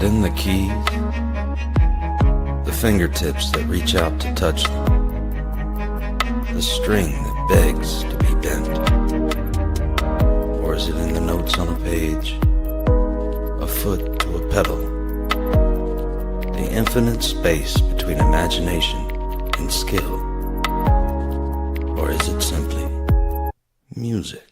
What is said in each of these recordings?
it in the keys? The fingertips that reach out to touch them? The string that begs to be bent? Or is it in the notes on a page? A foot to a pedal? The infinite space between imagination and skill? Or is it simply music?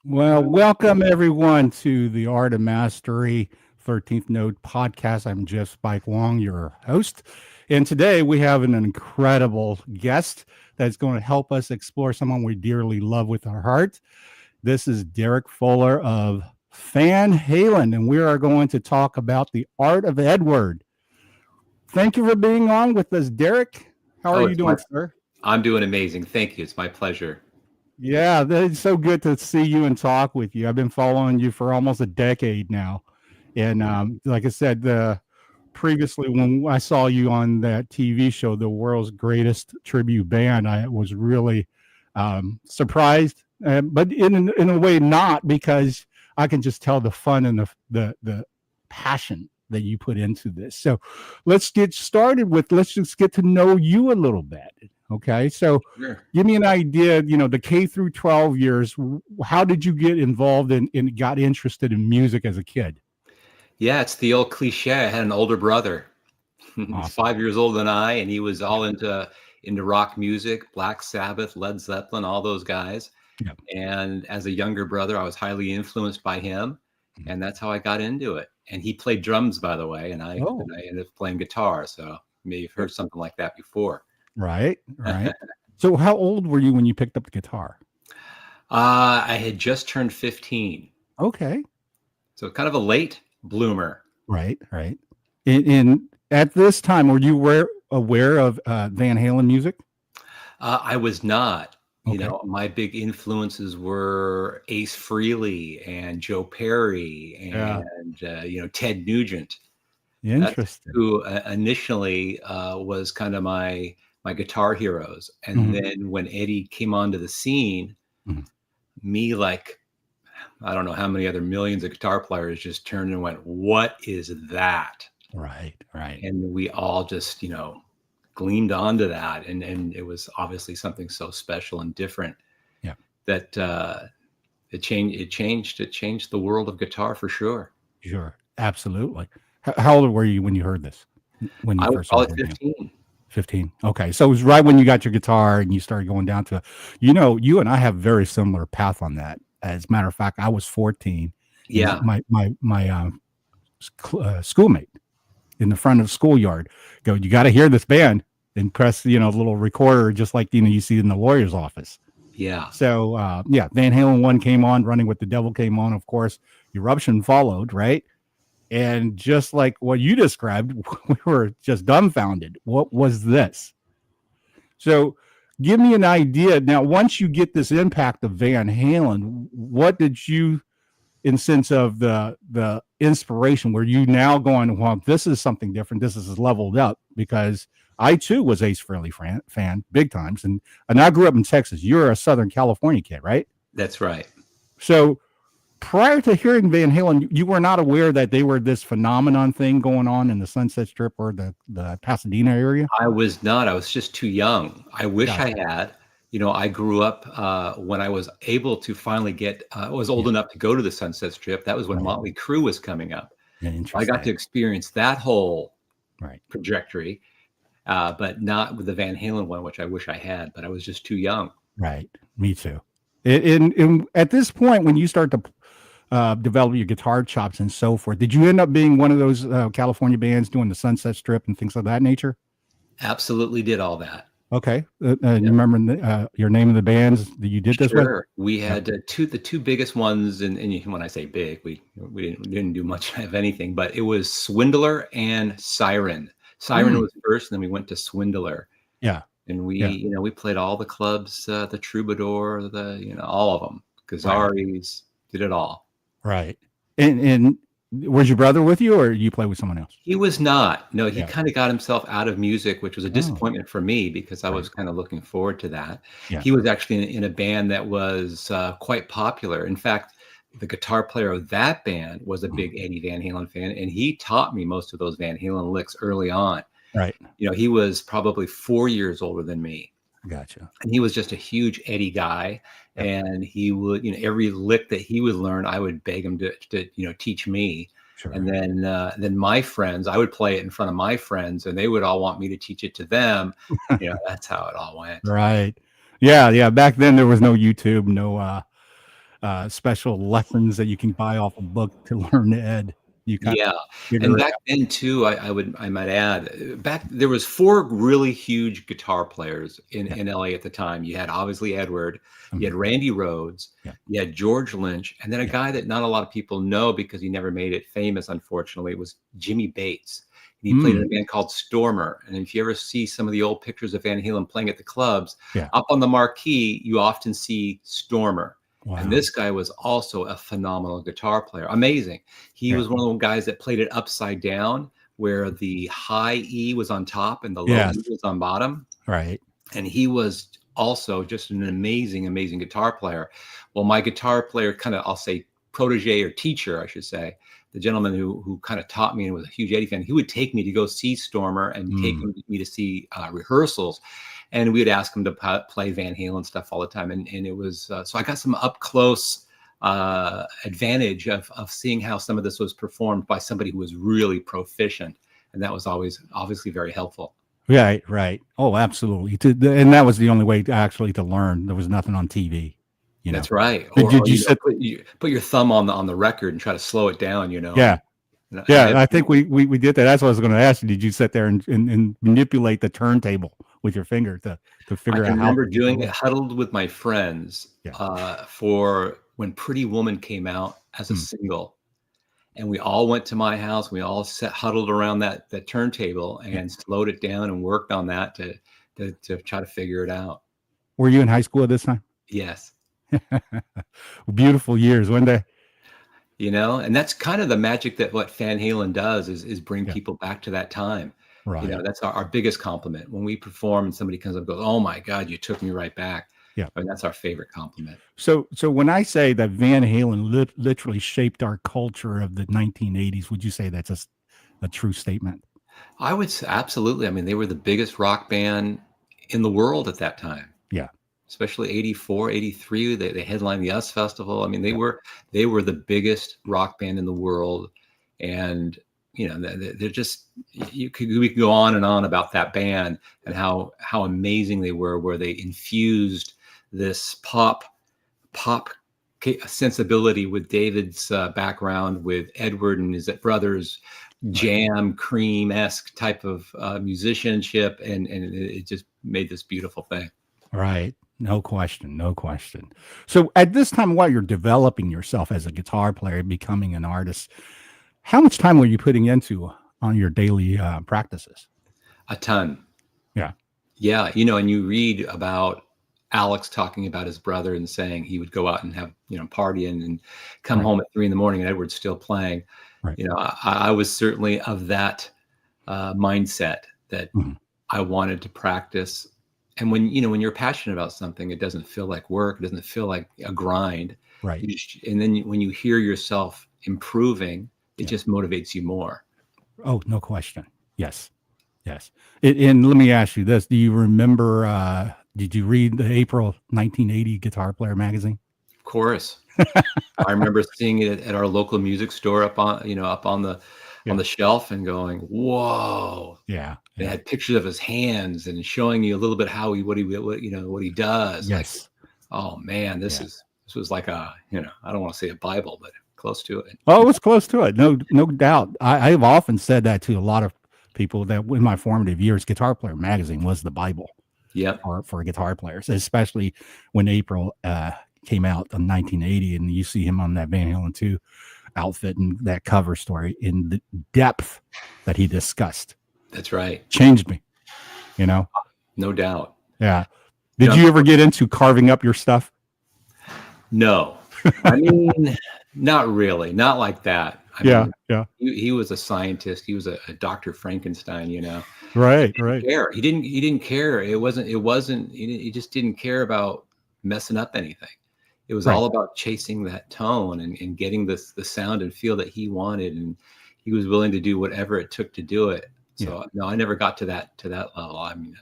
Well, welcome everyone to the Art of Mastery 13th Note podcast. I'm Jeff Spike Long, your host. And today we have an incredible guest that's going to help us explore someone we dearly love with our heart. This is Derek Fuller of Fan Halen, and we are going to talk about the art of Edward. Thank you for being on with us, Derek. How are you doing, sir? I'm doing amazing. Thank you. It's my pleasure. Yeah, it's so good to see you and talk with you. I've been following you for almost a decade now. And like I said, previously when I saw you on that TV show, The World's Greatest Tribute Band, I was really surprised, but in a way not, because I can just tell the fun and the passion that you put into this. So let's get started let's just get to know you a little bit. Okay, so sure. Give me an idea, the K through 12 years, how did you get involved and got interested in music as a kid? Yeah, it's the old cliche. I had an older brother. Awesome. He's 5 years older than I, and he was all into rock music, Black Sabbath, Led Zeppelin, all those guys. Yep. And as a younger brother, I was highly influenced by him, and that's how I got into it. And he played drums, by the way, and I ended up playing guitar. So maybe you've heard something like that before. Right. So how old were you when you picked up the guitar? I had just turned 15. Okay. So kind of a late bloomer. Right. And at this time, were you aware of Van Halen music? I was not. Okay. My big influences were Ace Frehley and Joe Perry and Ted Nugent. Interesting. That's who initially was kind of my guitar heroes. And then when Eddie came onto the scene, me, like, I don't know how many other millions of guitar players just turned and went, "What is that?" Right. And we all just, gleamed onto that. And it was obviously something so special and different that it changed the world of guitar for sure. Sure. Absolutely. How old were you when you heard this? When you I was probably 15. 15. Okay. So it was right when you got your guitar and you started going down to, you and I have very similar path on that. As a matter of fact, I was 14. Yeah. My schoolmate in the front of the schoolyard go, "You got to hear this band," and press, the little recorder, just like, you see in the lawyer's office. Yeah. So, Van Halen 1 came on, Running with the Devil came on, of course, Eruption followed, right? And just like what you described, we were just dumbfounded. What was this? So give me an idea. Now, once you get this impact of Van Halen, what did you, in sense of the inspiration, were you now going, well, this is something different. This is leveled up? Because I, too, was Ace Frehley fan big times. And I grew up in Texas. You're a Southern California kid, right? That's right. So prior to hearing Van Halen, you were not aware that they were this phenomenon thing going on in the Sunset Strip or the Pasadena area? I was not. I was just too young. I wish I had. I grew up when I was able to finally I was old enough to go to the Sunset Strip. That was when Motley Crue was coming up. Yeah, I got to experience that whole trajectory, but not with the Van Halen one, which I wish I had, but I was just too young. Right. Me too. And at this point, when you start to develop your guitar chops and so forth, did you end up being one of those California bands doing the Sunset Strip and things of that nature? Absolutely did all that. Okay. You remember your name of the bands that you did this with? Sure. We had the two biggest ones, and when I say big, we didn't do much of anything, but it was Swindler and Siren. Siren was first, and then we went to Swindler. Yeah. And we, Yeah. we played all the clubs, the Troubadour, all of them. Right. Gazaris, did it all. Right. And was your brother with you, or you play with someone else? He was not. No, he Yeah. kind of got himself out of music, which was a Oh, disappointment for me because I right. was kind of looking forward to that. Yeah. He was actually in a band that was quite popular. In fact, the guitar player of that band was a big Eddie Van Halen fan, and he taught me most of those Van Halen licks early on. Right. He was probably 4 years older than me. Gotcha. And he was just a huge Eddie guy. Yep. And he would, every lick that he would learn, I would beg him to teach me. Sure. And then my friends, I would play it in front of my friends, and they would all want me to teach it to them. That's how it all went. Right. Yeah. Yeah. Back then there was no YouTube, no special lessons that you can buy off a book to learn Ed. You kind Yeah. of figure And it back out. then too, I might add, back there was 4 really huge guitar players in LA at the time. You had obviously Edward, you had Randy Rhoads, Yeah. you had George Lynch, and then a guy that not a lot of people know because he never made it famous, unfortunately, was Jimmy Bates. And he played in a band called Stormer. And if you ever see some of the old pictures of Van Halen playing at the clubs, Yeah. up on the marquee, you often see Stormer. Wow. And this guy was also a phenomenal guitar player. Amazing. He was one of those guys that played it upside down, where the high E was on top and the low E was on bottom. Right. And he was also just an amazing, amazing guitar player. Well, my guitar player I'll say protege or teacher, I should say, the gentleman who kind of taught me and was a huge Eddie fan, he would take me to go see Stormer and take me to see rehearsals. And we would ask him to play Van Halen stuff all the time. And it was, so I got some up close advantage of seeing how some of this was performed by somebody who was really proficient. And that was always obviously very helpful. Right. Right. Oh, absolutely. And that was the only way to learn. There was nothing on TV. That's right. Did you put your thumb on the record and try to slow it down, Yeah. I think we did that. That's what I was going to ask you. Did you sit there and manipulate the turntable with your finger to figure out how? I remember doing it huddled with my friends for when Pretty Woman came out as a single. And we all went to my house. We all huddled around that turntable and slowed it down and worked on that to try to figure it out. Were you in high school at this time? Yes. Beautiful years, weren't they? And that's kind of the magic that what Fan Halen does is bring people back to that time. Right. That's our biggest compliment. When we perform and somebody comes up and goes, "Oh my God, you took me right back." Yeah. I mean, that's our favorite compliment. So when I say that Van Halen literally shaped our culture of the 1980s, would you say that's a true statement? I would say absolutely. I mean, they were the biggest rock band in the world at that time. Yeah. Especially 84, 83, they headlined the US Festival. I mean, they were the biggest rock band in the world. And, they're just, we could go on and on about that band and how amazing they were, where they infused this pop sensibility with David's background, with Edward and his brothers, jam cream-esque type of musicianship. And it just made this beautiful thing. Right. No question. So at this time, while you're developing yourself as a guitar player, becoming an artist, how much time were you putting into on your daily practices? A ton. Yeah. Yeah. And you read about Alex talking about his brother and saying he would go out and have, partying and come home at 3 a.m. and Edward's still playing. Right. I was certainly of that mindset that I wanted to practice. And when you're passionate about something, it doesn't feel like work. It doesn't feel like a grind. Right. And then when you hear yourself improving, it just motivates you more. Oh, no question. Yes. And let me ask you this. Do you remember, did you read the April 1980 Guitar Player magazine? Of course. I remember seeing it at our local music store up on the shelf and going, "Whoa." Yeah. They had pictures of his hands and showing you a little bit what he does. Yes. Like, oh man, this was like I don't want to say a Bible, but close to it. Oh, it was close to it. No doubt. I've often said that to a lot of people that in my formative years, Guitar Player magazine was the Bible. Yep. For guitar players, especially when April came out in 1980 and you see him on that Van Halen 2 outfit and that cover story in the depth that he discussed. That's right. Changed me, No doubt. Yeah. Did you ever get into carving up your stuff? No, I mean, not really, not like that. I mean, Yeah. he was a scientist. He was a Dr. Frankenstein, Right. Care. He didn't care. He just didn't care about messing up anything. It was all about chasing that tone and getting the sound and feel that he wanted, and he was willing to do whatever it took to do it. So no, I never got to that level. I mean,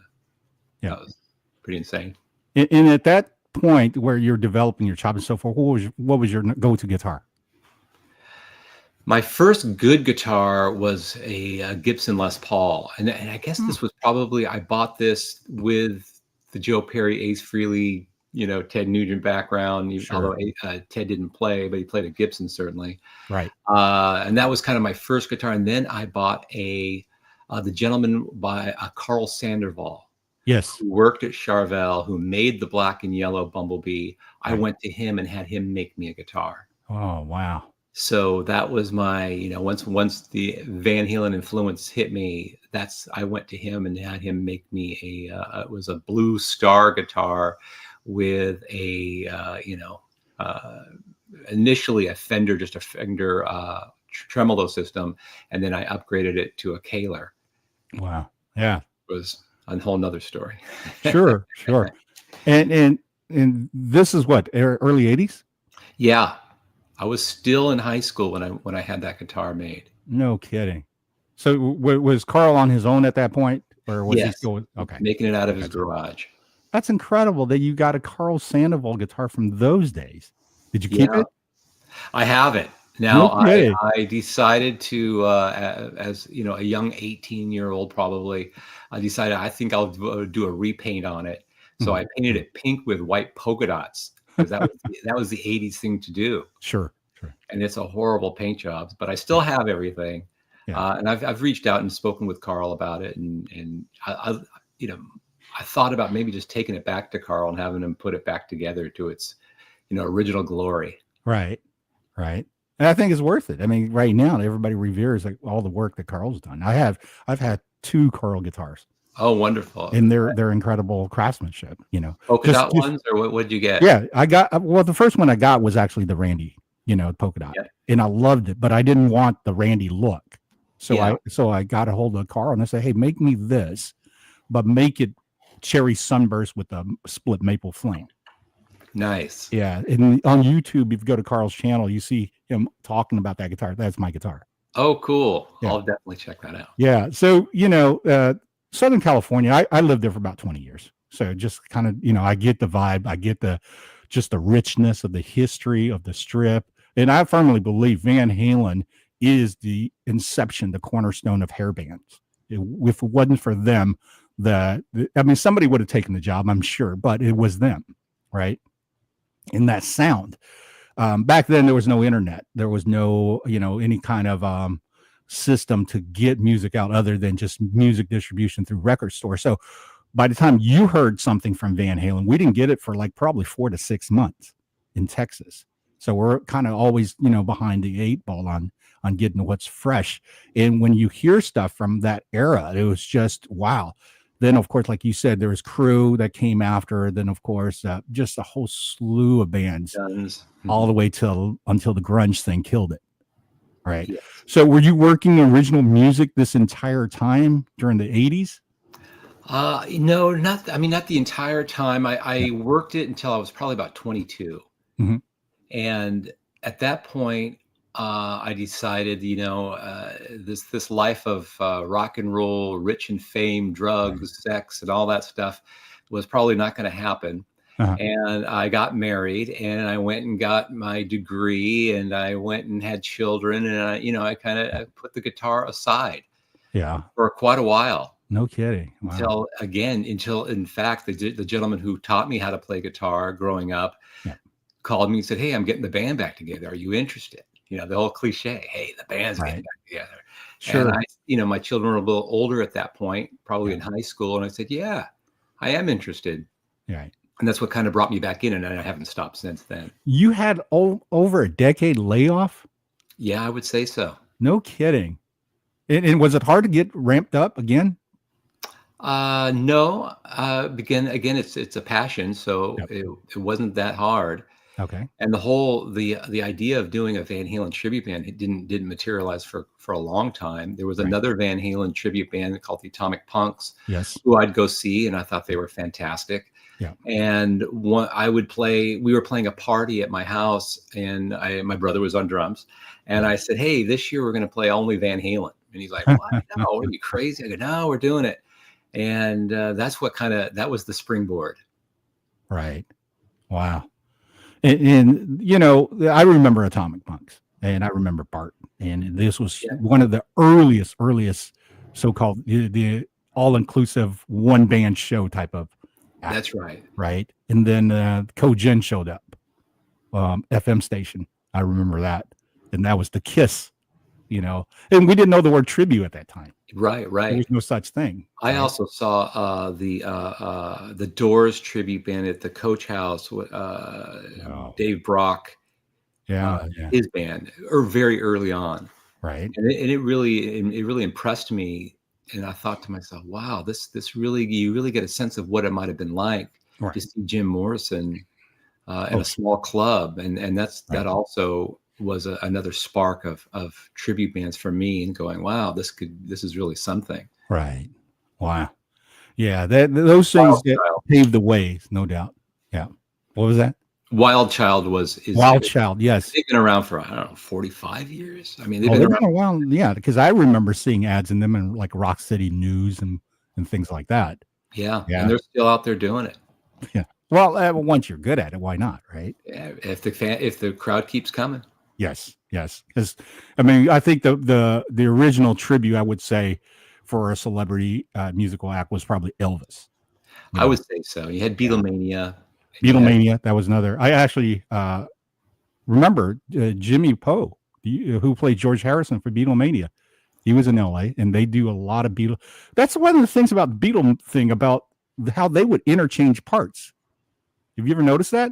that was pretty insane. And at that point where you're developing your chop and so forth, what was your go-to guitar? My first good guitar was a Gibson Les Paul, and I guess this was probably, I bought this with the Joe Perry, Ace Frehley, Ted Nugent background. Although Ted didn't play, but he played a Gibson certainly. Right. And that was kind of my first guitar, and then I bought the gentleman by Carl Sandoval. Yes. Who worked at Charvel, who made the black and yellow Bumblebee. I went to him and had him make me a guitar. Oh, wow. So that was my, once the Van Halen influence hit me, I went to him and had him make me it was a Blue Star guitar with initially a Fender tremolo system. And then I upgraded it to a Kahler. Wow. Yeah. It was a whole nother story. Sure. And this is what, early 80s? Yeah. I was still in high school when I had that guitar made. No kidding. So was Carl on his own at that point, or was he still making it out of his garage? That's incredible that you got a Carl Sandoval guitar from those days. Did you keep it? I have it now. I decided to, as a young 18-year-old, probably, I decided I think I'll do a repaint on it. So I painted it pink with white polka dots. Because that was the 80s thing to do. Sure. And it's a horrible paint job, but I still have everything. And I've reached out and spoken with Carl about it, and I thought about maybe just taking it back to Carl and having him put it back together to its original glory. Right. And I think it's worth it. I mean, right now everybody reveres all the work that Carl's done. I've had 2 Carl guitars. Oh, wonderful! And they're incredible craftsmanship. Polka dot ones, or what did you get? Yeah, I got. Well, the first one I got was actually the Randy, polka dot, and I loved it. But I didn't want the Randy look, so I got a hold of Carl and I said, "Hey, make me this, but make it cherry sunburst with a split maple flame." Nice. Yeah, and on YouTube, if you go to Carl's channel, you see him talking about that guitar. That's my guitar. Oh, cool! Yeah. I'll definitely check that out. Yeah. So Southern California, I lived there for about 20 years. So just kind of, I get the vibe. I get just the richness of the history of the Strip. And I firmly believe Van Halen is the inception, the cornerstone of hair bands. If it wasn't for them, somebody would have taken the job, I'm sure, but it was them, right? And that sound. Back then, there was no internet. There was no, any kind of system to get music out other than just music distribution through record stores. So by the time you heard something from Van Halen, we didn't get it for probably 4 to 6 months in Texas. So we're kind of always, behind the 8 ball on getting what's fresh. And when you hear stuff from that era, it was just, wow. Then, of course, like you said, there was Crew that came after. Then, of course, just a whole slew of bands all the way until the grunge thing killed it. Right. Yes. So were you working original music this entire time during the 80s? No, not the entire time. I worked it until I was probably about 22. Mm-hmm. And at that point, I decided, this life of rock and roll, rich and fame, drugs, sex, and all that stuff was probably not going to happen. Uh-huh. And I got married, and I went and got my degree, and I went and had children, and I kind of put the guitar aside. Yeah. For quite a while. No kidding. Wow. Until in fact, the gentleman who taught me how to play guitar growing up called me and said, "Hey, I'm getting the band back together. Are you interested?" The whole cliche, "Hey, the band's getting back together." Sure. And my children were a little older at that point, probably in high school. And I said, "Yeah, I am interested." Right. And that's what kind of brought me back in, and I haven't stopped since then. You had over a decade layoff? Yeah, I would say so. No kidding. And was it hard to get ramped up again? No, again, it's a passion, so Yep. it wasn't that hard. Okay. And the idea of doing a Van Halen tribute band, it didn't materialize for a long time. There was Right. another Van Halen tribute band called the Atomic Punks, Yes. who I'd go see, and I thought they were fantastic. Yeah. And we were playing a party at my house, and my brother was on drums, and I said, "Hey, this year we're going to play only Van Halen." And he's like, "What? No, are you crazy?" I go, "No, we're doing it." And that was the springboard. Right. Wow. And you know, I remember Atomic Punks, and I remember Bart, and this was Yeah. one of the earliest so-called the all-inclusive one band show type of act, That's right. right? And then Co-Gen showed up, FM station. I remember that, and that was the Kiss, you know. And we didn't know the word tribute at that time. Right, There right. was no such thing. I right? also saw the Doors tribute band at the Coach House with Oh, Dave Brock, yeah, his band, or very early on, right. and it really impressed me. And I thought to myself, "Wow, this really you really get a sense of what it might have been like to Right. see Jim Morrison in Oh, a small club," and that right. also was another spark of tribute bands for me, and going, "Wow, this is really something." Right. Wow. Yeah, those things Wild that Child. paved the way, no doubt. Yeah. What was that? Wild Child is Wild Child, yes. they've been around for, I don't know, 45 years. I mean, they've Oh, been they've around. been around, yeah, because I remember seeing ads in them in like Rock City News and things like that. Yeah, and Yeah. they're still out there doing it. Yeah. Well, once you're good at it, why not, right? Yeah, if the crowd keeps coming. Yes, yes. Because I mean, I think the original tribute I would say for a celebrity musical act was probably Elvis. You I know, would say so. You had Beatlemania, and you had Beatlemania, that was another. I actually remember Jimmy Poe, who played George Harrison for Beatlemania. He was in LA, and they do a lot of Beatle. That's one of the things about the Beatle thing about how they would interchange parts. Have you ever noticed that?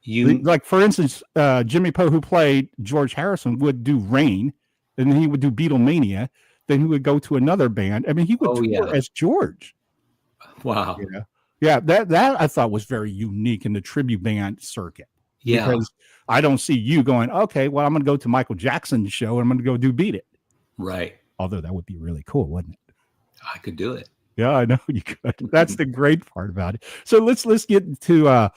you Like, for instance, Jimmy Poe, who played George Harrison, would do Rain, and then he would do Beatlemania. Then he would go to another band. I mean, he would oh, tour yeah. as George. Wow. Yeah, yeah. That I thought was very unique in the tribute band circuit, Yeah, because I don't see you going, okay, well, I'm going to go to Michael Jackson's show and I'm going to go do Beat It. right. Although that would be really cool, wouldn't it? I could do it. Yeah, I know you could. That's the great part about it. So let's get to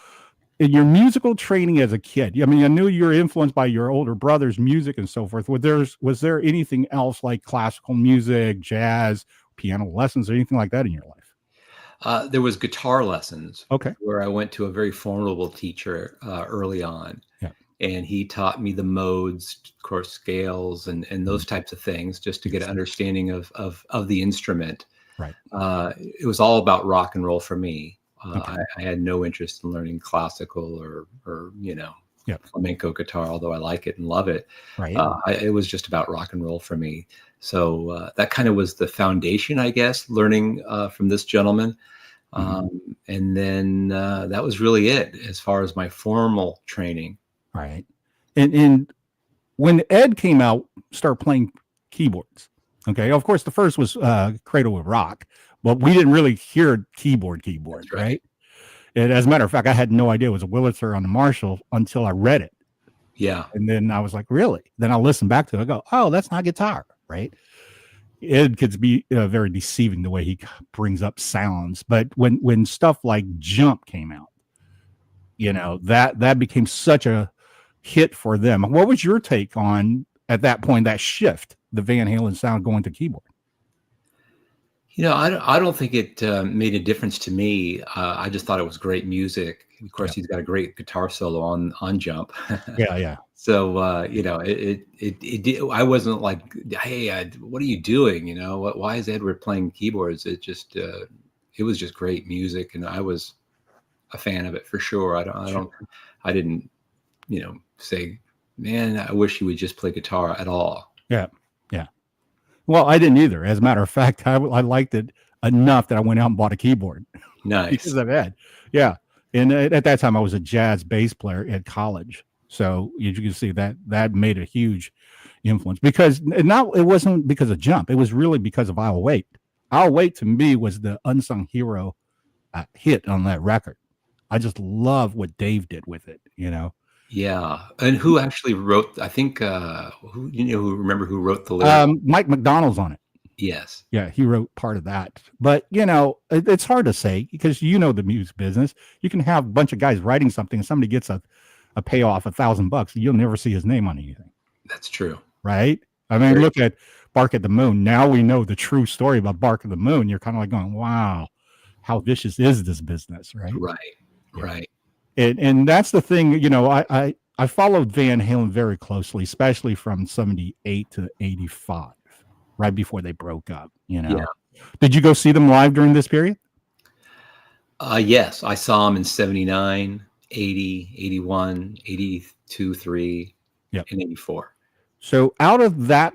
in your musical training as a kid. I mean, I knew you were influenced by your older brother's music and so forth. Was there anything else like classical music, jazz, piano lessons, or anything like that in your life? There was guitar lessons Okay. where I went to a very formidable teacher early on. Yeah. And he taught me the modes, of course, scales, and those types of things, just to get an understanding of the instrument. Right. It was all about rock and roll for me. Okay. I had no interest in learning classical or Yeah. flamenco guitar, although I like it and love it. Right. It was just about rock and roll for me. So that kind of was the foundation, I guess, learning from this gentleman. And then that was really it as far as my formal training. Right. And when Ed came out, started playing keyboards. Okay. Of course, the first was Cradle of Rock, but we didn't really hear keyboard, That's right? right. And as a matter of fact, I had no idea it was a Wurlitzer on the Marshall until I read it. Yeah. And then I was like, really? Then I listened back to it. I go, oh, that's not guitar, right? It could be very deceiving the way he brings up sounds. But when stuff like Jump came out, you know, that became such a hit for them. What was your take on, at that point, that shift, the Van Halen sound going to keyboard? I don't think it made a difference to me. I just thought it was great music. Of course, he's got a great guitar solo on Jump. Yeah. So it did. I wasn't like, hey, what are you doing? Why is Edward playing keyboards? It just it was just great music, and I was a fan of it for sure. I didn't say, man, I wish he would just play guitar at all. Yeah. Well, I didn't either. As a matter of fact, I liked it enough that I went out and bought a keyboard Nice. because of Ed. Yeah. And at that time, I was a jazz bass player at college. So you can see that made a huge influence, because it wasn't because of Jump. It was really because of I'll Wait. I'll Wait to me was the unsung hero hit on that record. I just love what Dave did with it, Yeah. And who actually wrote, I think, who wrote the lyrics? Mike McDonald's on it. Yes. Yeah, he wrote part of that. But, it's hard to say because the music business. You can have a bunch of guys writing something and somebody gets a payoff $1,000. You'll never see his name on anything. That's true. Right? I mean, look at Bark at the Moon. Now we know the true story about Bark at the Moon. You're kind of like going, wow, how vicious is this business? Right. Right. Yeah. Right. And that's the thing, I followed Van Halen very closely, especially from 78 to 85. Right before they broke up, Yeah. Did you go see them live during this period? Yes, I saw them in 79, 80, 81, 82, 3, and 84. So out of that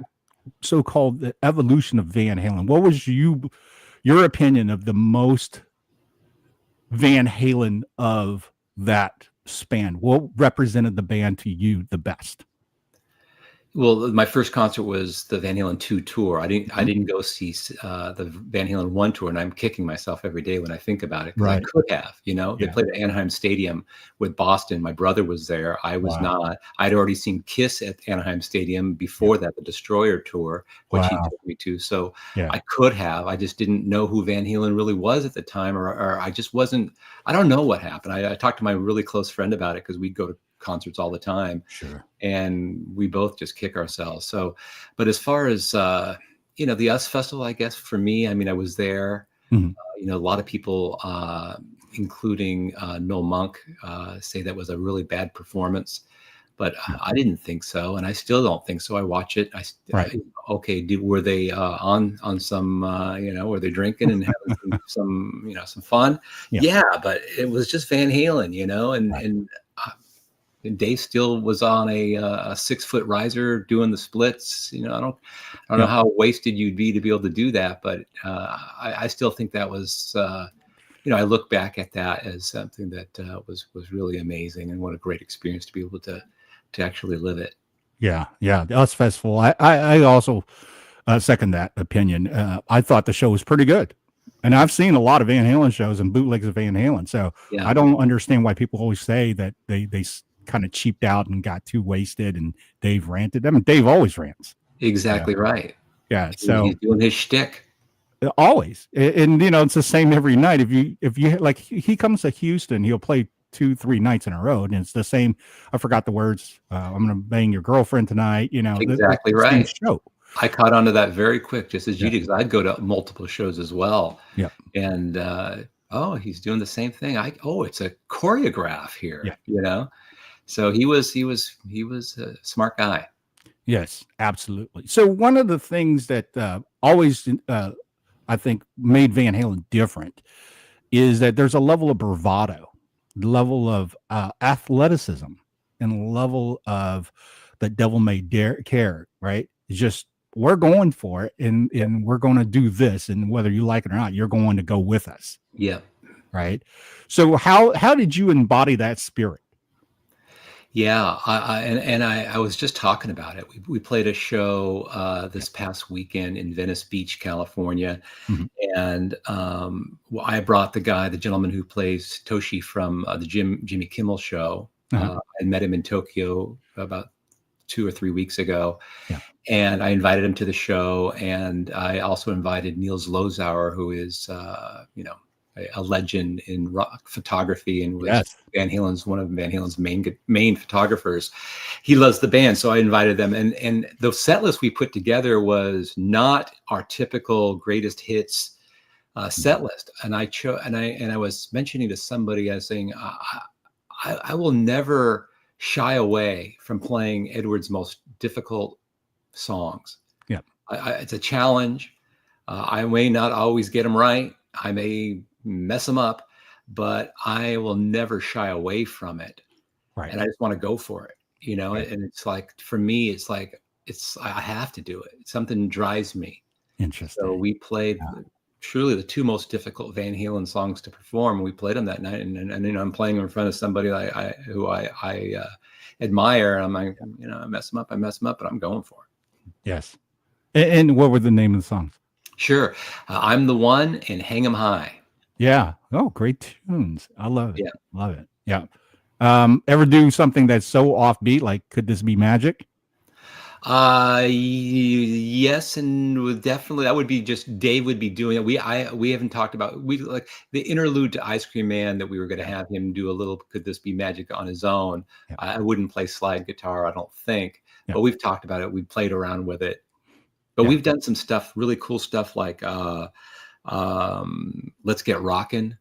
so-called the evolution of Van Halen, what was your opinion of the most Van Halen of that span? What represented the band to you the best? Well, my first concert was the Van Halen 2 tour. I didn't go see the Van Halen 1 tour, and I'm kicking myself every day when I think about it. Right. I could have, They played at Anaheim Stadium with Boston. My brother was there. I was not. I'd already seen Kiss at Anaheim Stadium before that, the Destroyer tour, which he took me to. So I could have. I just didn't know who Van Halen really was at the time, or I just wasn't. I don't know what happened. I talked to my really close friend about it because we'd go to concerts all the time. Sure. And we both just kick ourselves. So, but as far as, the US Festival, I guess for me, I mean, I was there, a lot of people, including Noel Monk, say that was a really bad performance, but I didn't think so. And I still don't think so. I watch it. Were they on some, were they drinking and having some fun? Yeah, but it was just Van Halen, and Dave still was on a 6-foot riser doing the splits. I don't know how wasted you'd be to be able to do that, but I still think that was, I look back at that as something that was really amazing, and what a great experience to be able to actually live it. Yeah, the US Festival. I also second that opinion. I thought the show was pretty good. And I've seen a lot of Van Halen shows and bootlegs of Van Halen. So I don't understand why people always say that they kind of cheaped out and got too wasted and Dave ranted. I mean, Dave always rants. Exactly right. Yeah. So he's doing his shtick. Always. And it's the same every night. If you like, he comes to Houston, he'll play 2-3 nights in a row. And it's the same. I forgot the words. I'm going to bang your girlfriend tonight. Exactly the right. Show. I caught on to that very quick, just as you did, because I'd go to multiple shows as well. Yeah. And, he's doing the same thing. It's a choreograph here, So he was a smart guy. Yes, absolutely. So one of the things that always I think made Van Halen different is that there's a level of bravado, level of athleticism, and level of the devil may care, right? It's just, we're going for it, and we're going to do this, and whether you like it or not, you're going to go with us. Yeah. Right. So how did you embody that spirit? Yeah, I was just talking about it. We played a show this past weekend in Venice Beach, California, and I brought the gentleman who plays Toshi from the Jimmy Kimmel show. I met him in Tokyo about 2 or 3 weeks ago, and I invited him to the show, and I also invited Niels Lozauer, who is a legend in rock photography, and was one of Van Halen's main photographers. He loves the band, so I invited them. And the set list we put together was not our typical greatest hits set list. And I was mentioning to somebody, I was saying, I will never shy away from playing Edward's most difficult songs. Yeah, it's a challenge. I may not always get them right. I may mess them up, but I will never shy away from it. Right. And I just want to go for it, Right. And it's like, for me, it's like, I have to do it. Something drives me. Interesting. So we played truly the 2 most difficult Van Halen songs to perform. We played them that night, and I'm playing them in front of somebody who I admire. I'm like, I mess them up, but I'm going for it. Yes. And what were the name of the songs? Sure. I'm the One and Hang 'em High. Yeah. Oh, great tunes. I love it. Yeah. Love it. Yeah. Ever do something that's so offbeat, like Could This Be Magic? Yes, and definitely that would be just Dave would be doing it. We haven't talked about we like the interlude to Ice Cream Man that we were going to have him do a little Could This Be Magic on his own. Yeah. I wouldn't play slide guitar, I don't think, Yeah. but we've talked about it. We played around with it, but Yeah. we've done some stuff, really cool stuff like Let's Get Rockin',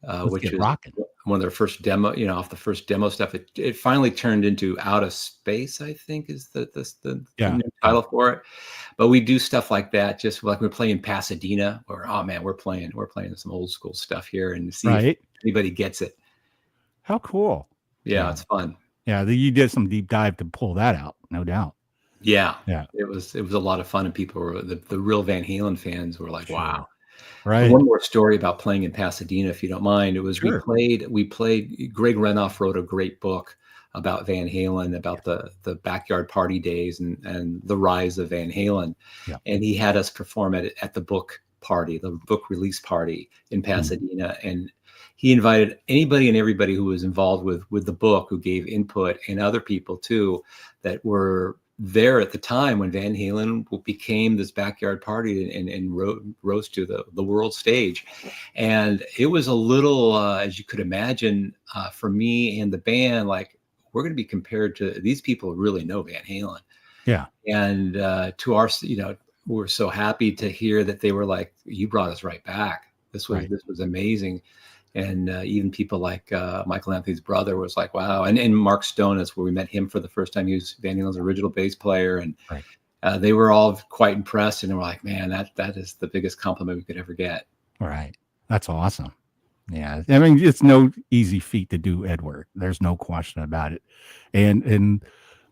Let's which Get is Rockin'. one of their first demo, off the first demo stuff. It finally turned into Out of Space, I think is the Yeah. new title for it. But we do stuff like that, just like we're playing Pasadena, or oh man, we're playing some old school stuff here, and see if Right. anybody gets it. How cool. Yeah, Yeah. it's fun. Yeah. You did some deep dive to pull that out, no doubt. Yeah, Yeah. it was a lot of fun, and people were the real Van Halen fans were like, Sure. wow. Right. One more story about playing in Pasadena, if you don't mind. It was Sure. we played. Greg Renoff wrote a great book about Van Halen, about the backyard party days and the rise of Van Halen. Yeah. And he had us perform at the book party, the book release party in Mm-hmm. Pasadena. And he invited anybody and everybody who was involved with the book, who gave input, and other people too that were there at the time when Van Halen became this backyard party and rose to the world stage. And it was a little, as you could imagine, for me and the band, like, we're going to be compared to these people who really know Van Halen. Yeah. And to our, we're so happy to hear that they were like, you brought us right back. This was amazing. And even people like Michael Anthony's brother was like, wow. And Mark Stone, that's where we met him for the first time. He was Van Halen's original bass player. And they were all quite impressed. And they were like, man, that is the biggest compliment we could ever get. Right. That's awesome. Yeah. I mean, it's no easy feat to do, Edward. There's no question about it. And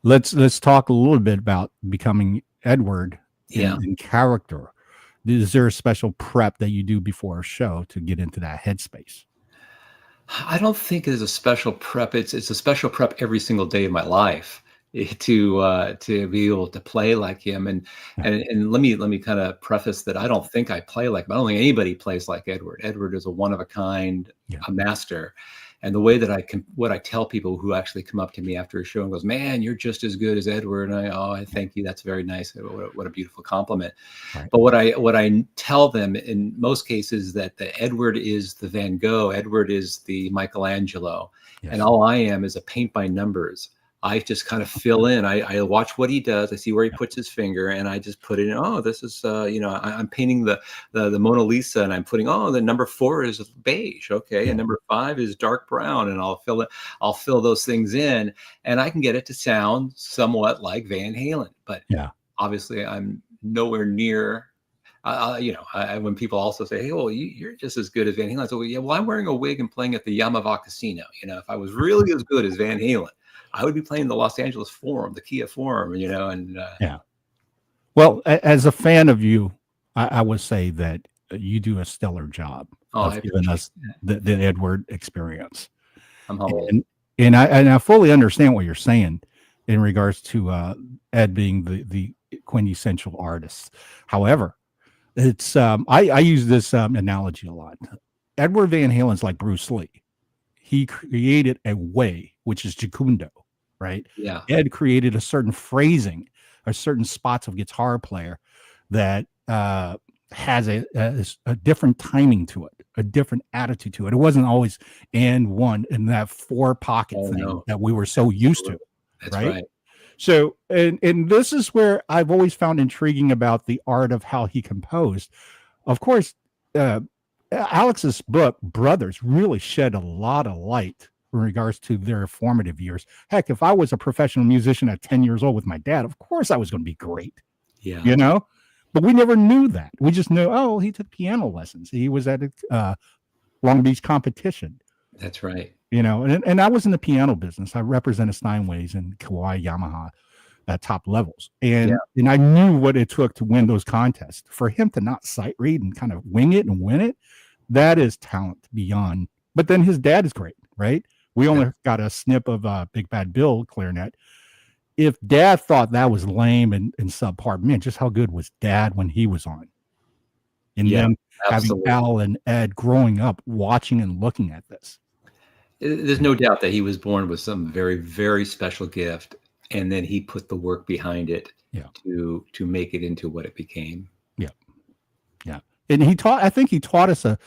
let's talk a little bit about becoming Edward in character. Is there a special prep that you do before a show to get into that headspace? I don't think it's a special prep. It's a special prep every single day of my life to be able to play like him. And let me kind of preface that I don't think I play like him. I don't think anybody plays like Edward. Edward is a one of a kind, a master. And the way that what I tell people who actually come up to me after a show and goes, man, you're just as good as Edward. And I thank you. That's very nice. What a beautiful compliment. Right. But what I tell them in most cases that the Edward is the Van Gogh, Edward is the Michelangelo. Yes. And all I am is a paint by numbers. I just kind of fill in. I watch what he does. I see where he puts his finger, and I just put it in. Oh, this is I'm painting the Mona Lisa, and I'm putting the number 4 is beige, okay, and number 5 is dark brown, and I'll fill those things in, and I can get it to sound somewhat like Van Halen. But obviously, I'm nowhere near. When people also say, "Hey, well, you're just as good as Van Halen," I say, well, I'm wearing a wig and playing at the Yamava Casino. If I was really as good as Van Halen, I would be playing the Los Angeles Forum, the Kia Forum, Well, as a fan of you, I would say that you do a stellar job of giving us the Edward experience. I'm humbled. And I fully understand what you're saying in regards to Ed being the quintessential artist. However, it's I use this analogy a lot. Edward Van Halen's like Bruce Lee. He created a way, which is Jukundo, right? Yeah. Ed created a certain phrasing, or certain spots of guitar player that has a different timing to it, a different attitude to it. It wasn't always and one in that 4 pocket thing that we were so used to. That's right. So, and this is where I've always found intriguing about the art of how he composed. Of course, Alex's book, Brothers, really shed a lot of light in regards to their formative years. Heck, if I was a professional musician at 10 years old with my dad, of course I was going to be great. Yeah. But we never knew that. We just knew, he took piano lessons. He was at a Long Beach competition. That's right. And I was in the piano business. I represented Steinways and Kawai Yamaha at top levels. And I knew what it took to win those contests. For him to not sight read and kind of wing it and win it, that is talent beyond. But then his dad is great, right? We only got a snip of Big Bad Bill clarinet. If dad thought that was lame and subpar, man, just how good was dad when he was on? and Yeah, then having absolutely. Al and Ed growing up, watching and looking at this. There's no doubt that he was born with some very, very special gift, and then he put the work behind it Yeah. to make it into what it became. Yeah. Yeah. And I think he taught us a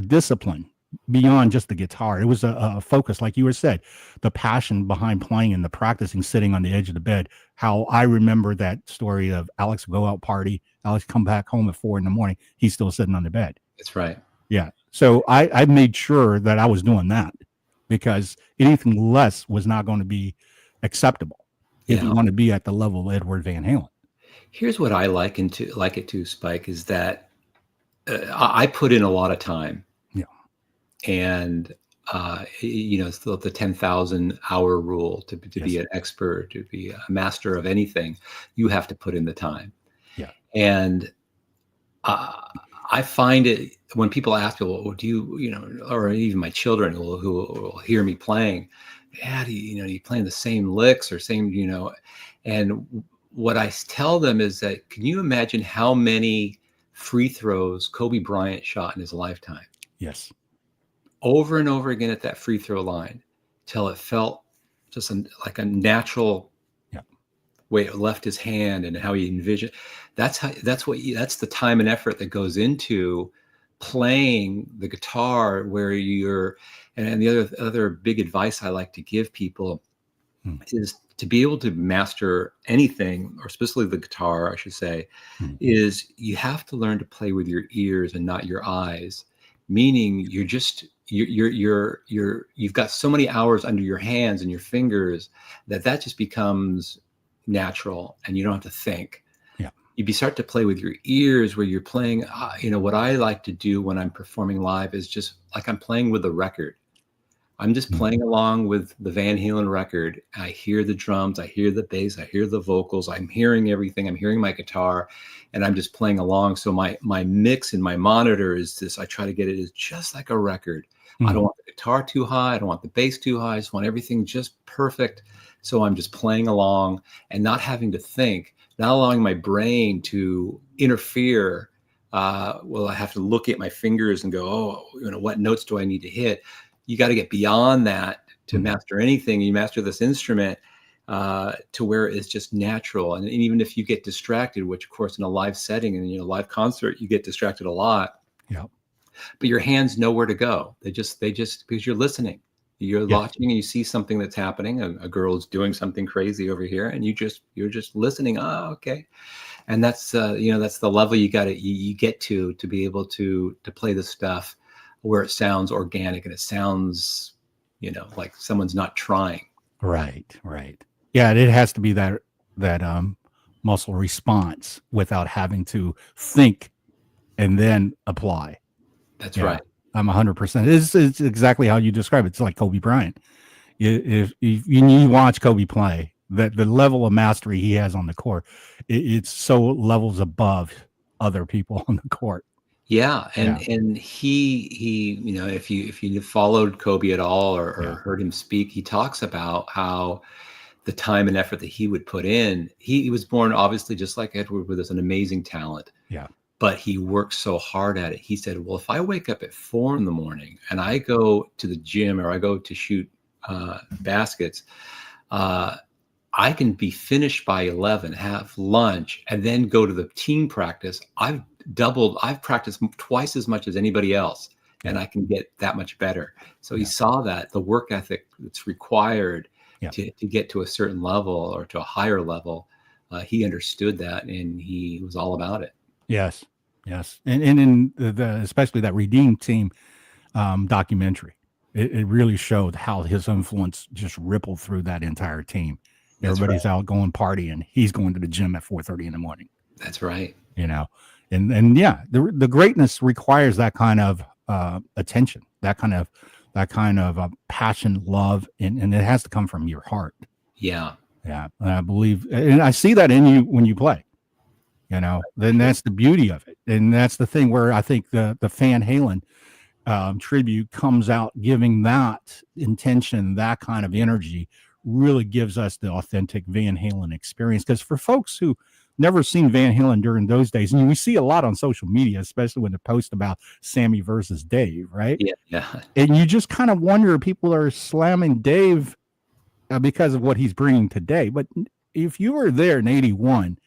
discipline beyond just the guitar. It was a focus, like you were said, the passion behind playing and the practicing, sitting on the edge of the bed. How I remember that story of Alex go out party, Alex come back home at 4 a.m. He's still sitting on the bed. That's right. Yeah. So I made sure that I was doing that, because anything less was not going to be acceptable if you want to be at the level of Edward Van Halen. Here's what I like it to, Spike, is that I put in a lot of time. Yeah. And it's the 10,000 hour rule to be an expert, to be a master of anything. You have to put in the time. Yeah. And I find it when people ask me, well, do you, or even my children who will hear me playing, Dad, do you playing the same licks or same, and what I tell them is that, can you imagine how many free throws Kobe Bryant shot in his lifetime? Yes. Over and over again at that free throw line, till it felt just like a natural way it left his hand, and how he envisioned. That's the time and effort that goes into playing the guitar, where and the other big advice I like to give people is to be able to master anything, or especially the guitar, I should say, is you have to learn to play with your ears and not your eyes. Meaning you've got so many hours under your hands and your fingers that just becomes natural, and you don't have to think. Yeah. You start to play with your ears, where you're playing. What I like to do when I'm performing live is just like I'm playing with a record. I'm just playing along with the Van Halen record. I hear the drums, I hear the bass, I hear the vocals. I'm hearing everything. I'm hearing my guitar, and I'm just playing along. So my mix in my monitor is this. I try to get it as just like a record. I don't want the guitar too high. I don't want the bass too high. I just want everything just perfect. So I'm just playing along and not having to think, not allowing my brain to interfere. Well, I have to look at my fingers and go, what notes do I need to hit? You got to get beyond that to master anything. You master this instrument to where it's just natural. And even if you get distracted, which of course in a live setting and live concert, you get distracted a lot. Yeah. But your hands know where to go. They just because you're listening, you're watching, and you see something that's happening. A girl's doing something crazy over here, and you're just listening. Oh, okay. And that's that's the level you get to be able to play the stuff where it sounds organic and it sounds, like someone's not trying. Right. Yeah, it has to be that muscle response without having to think and then apply. That's right. I'm 100%. It's exactly how you describe it. It's like Kobe Bryant. If you watch Kobe play, that the level of mastery he has on the court, it's so levels above other people on the court. Yeah, and he if you followed Kobe at all or heard him speak, he talks about how the time and effort that he would put in. He was born obviously just like Edward with an amazing talent. Yeah. But he worked so hard at it. He said, well, if I wake up at 4 a.m. and I go to the gym or I go to shoot baskets, I can be finished by 11, have lunch, and then go to the team practice. I've practiced twice as much as anybody else, and I can get that much better. So he saw that the work ethic that's required to get to a certain level or to a higher level. He understood that, and he was all about it. Yes. And in especially that Redeem Team documentary, it really showed how his influence just rippled through that entire team. Everybody's out going partying. He's going to the gym at 4:30 in the morning. That's right. And the greatness requires that kind of attention, that kind of passion, love, and it has to come from your heart. Yeah. And I believe, and I see that in you when you play. Then that's the beauty of it, and that's the thing where I think the Fan Halen tribute comes out, giving that intention, that kind of energy, really gives us the authentic Van Halen experience. Because for folks who never seen Van Halen during those days. And we see a lot on social media, especially when they post about Sammy versus Dave, right? Yeah, yeah. And you just kind of wonder, people are slamming Dave because of what he's bringing today. But if you were there in 81,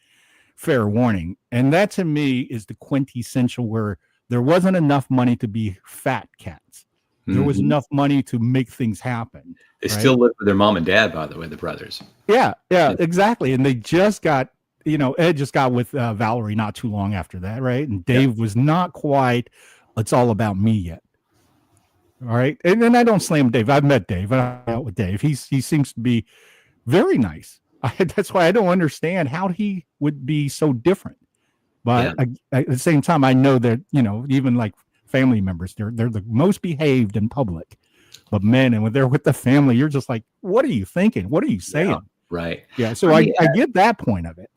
fair warning. And that to me is the quintessential where there wasn't enough money to be fat cats. There was enough money to make things happen. They still live with their mom and dad, by the way, the brothers. Yeah, exactly. And they just got, Ed just got with Valerie not too long after that, right? And Dave was not quite, it's all about me yet. All right. And then I don't slam Dave. I've met Dave. I'm out with Dave. He seems to be very nice. That's why I don't understand how he would be so different. But at the same time, I know that, even like family members, they're the most behaved in public. But man, and when they're with the family, you're just like, what are you thinking? What are you saying? Yeah, right. Yeah. So I get that point of it,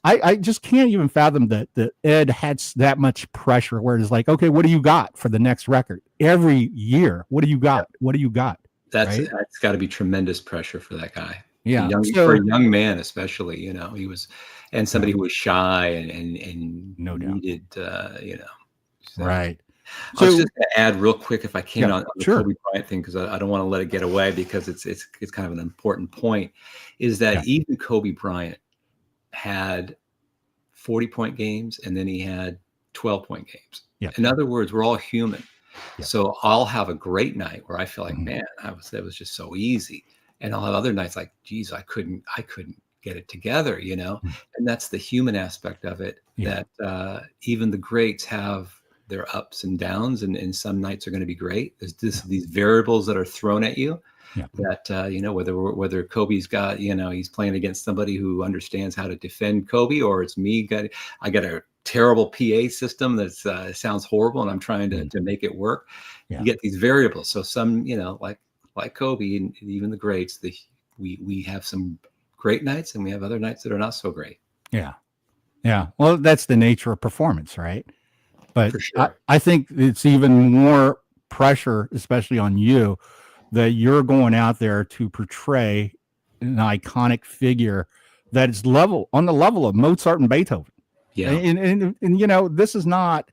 I just can't even fathom that Ed had that much pressure where it's like, okay, what do you got for the next record? Every year, what do you got? What do you got? That's got to be tremendous pressure for that guy. Yeah. For a young man, especially, he was, and somebody who was shy and no doubt needed, So. Right. I was just going to add real quick, if I can, on the sure. Kobe Bryant thing, because I don't want to let it get away, because it's kind of an important point, is that even Kobe Bryant had 40-point games, and then he had 12-point games. Yeah. In other words, we're all human. Yeah. So I'll have a great night where I feel like, man, that was just so easy. And I'll have other nights like, geez, I couldn't get it together, And that's the human aspect of it, that even the greats have their ups and downs, and some nights are going to be great. There's these variables that are thrown at you that, whether Kobe's got, he's playing against somebody who understands how to defend Kobe, or it's me. I got a terrible PA system that sounds horrible, and I'm trying to make it work. You get these variables. So some, like Kobe and even the greats, we have some great nights, and we have other nights that are not so great. Yeah. Yeah. Well, that's the nature of performance, right? But Sure. I think it's even more pressure, especially on you, that you're going out there to portray an iconic figure that is on the level of Mozart and Beethoven. Yeah. And this is not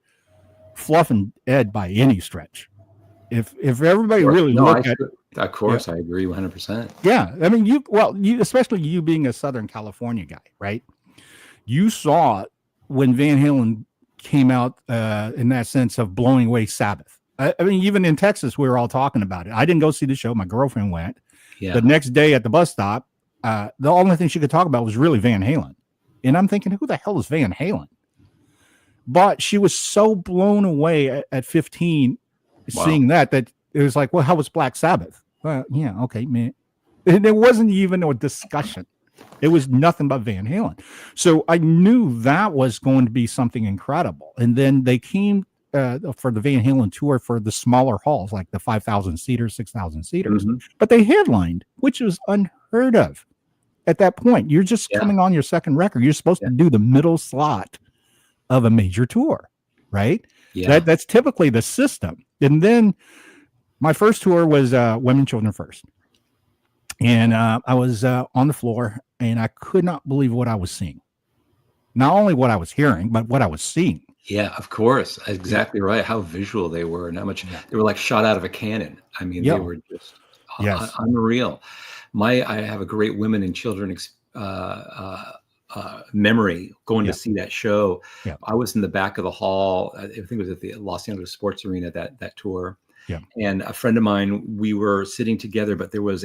fluffing Ed by any stretch. If everybody really look at, of course, I agree 100%. Yeah. I mean, you especially you being a Southern California guy, right? You saw when Van Halen came out in that sense of blowing away Sabbath. I mean, even in Texas, we were all talking about it. I didn't go see the show. My girlfriend went. Yeah. The next day at the bus stop, the only thing she could talk about was really Van Halen. And I'm thinking, who the hell is Van Halen? But she was so blown away at 15 seeing that it was like, well, how was Black Sabbath? Well, yeah, okay, man. And there wasn't even a discussion. It was nothing but Van Halen. So I knew that was going to be something incredible. And then they came for the Van Halen tour for the smaller halls, like the 5,000 seaters, 6,000 seaters. But they headlined, which was unheard of at that point. You're just coming on your second record. You're supposed to do the middle slot of a major tour, right? Yeah. That's typically the system. And then my first tour was Women, Children First. And I was on the floor, and I could not believe what I was seeing. Not only what I was hearing, but what I was seeing. Yeah, of course. Exactly right. How visual they were, and how much they were like shot out of a cannon. I mean, they were just unreal. I have a great women and children memory going to see that show. Yeah. I was in the back of the hall. I think it was at the Los Angeles Sports Arena, that tour. Yeah. And a friend of mine, we were sitting together, but there was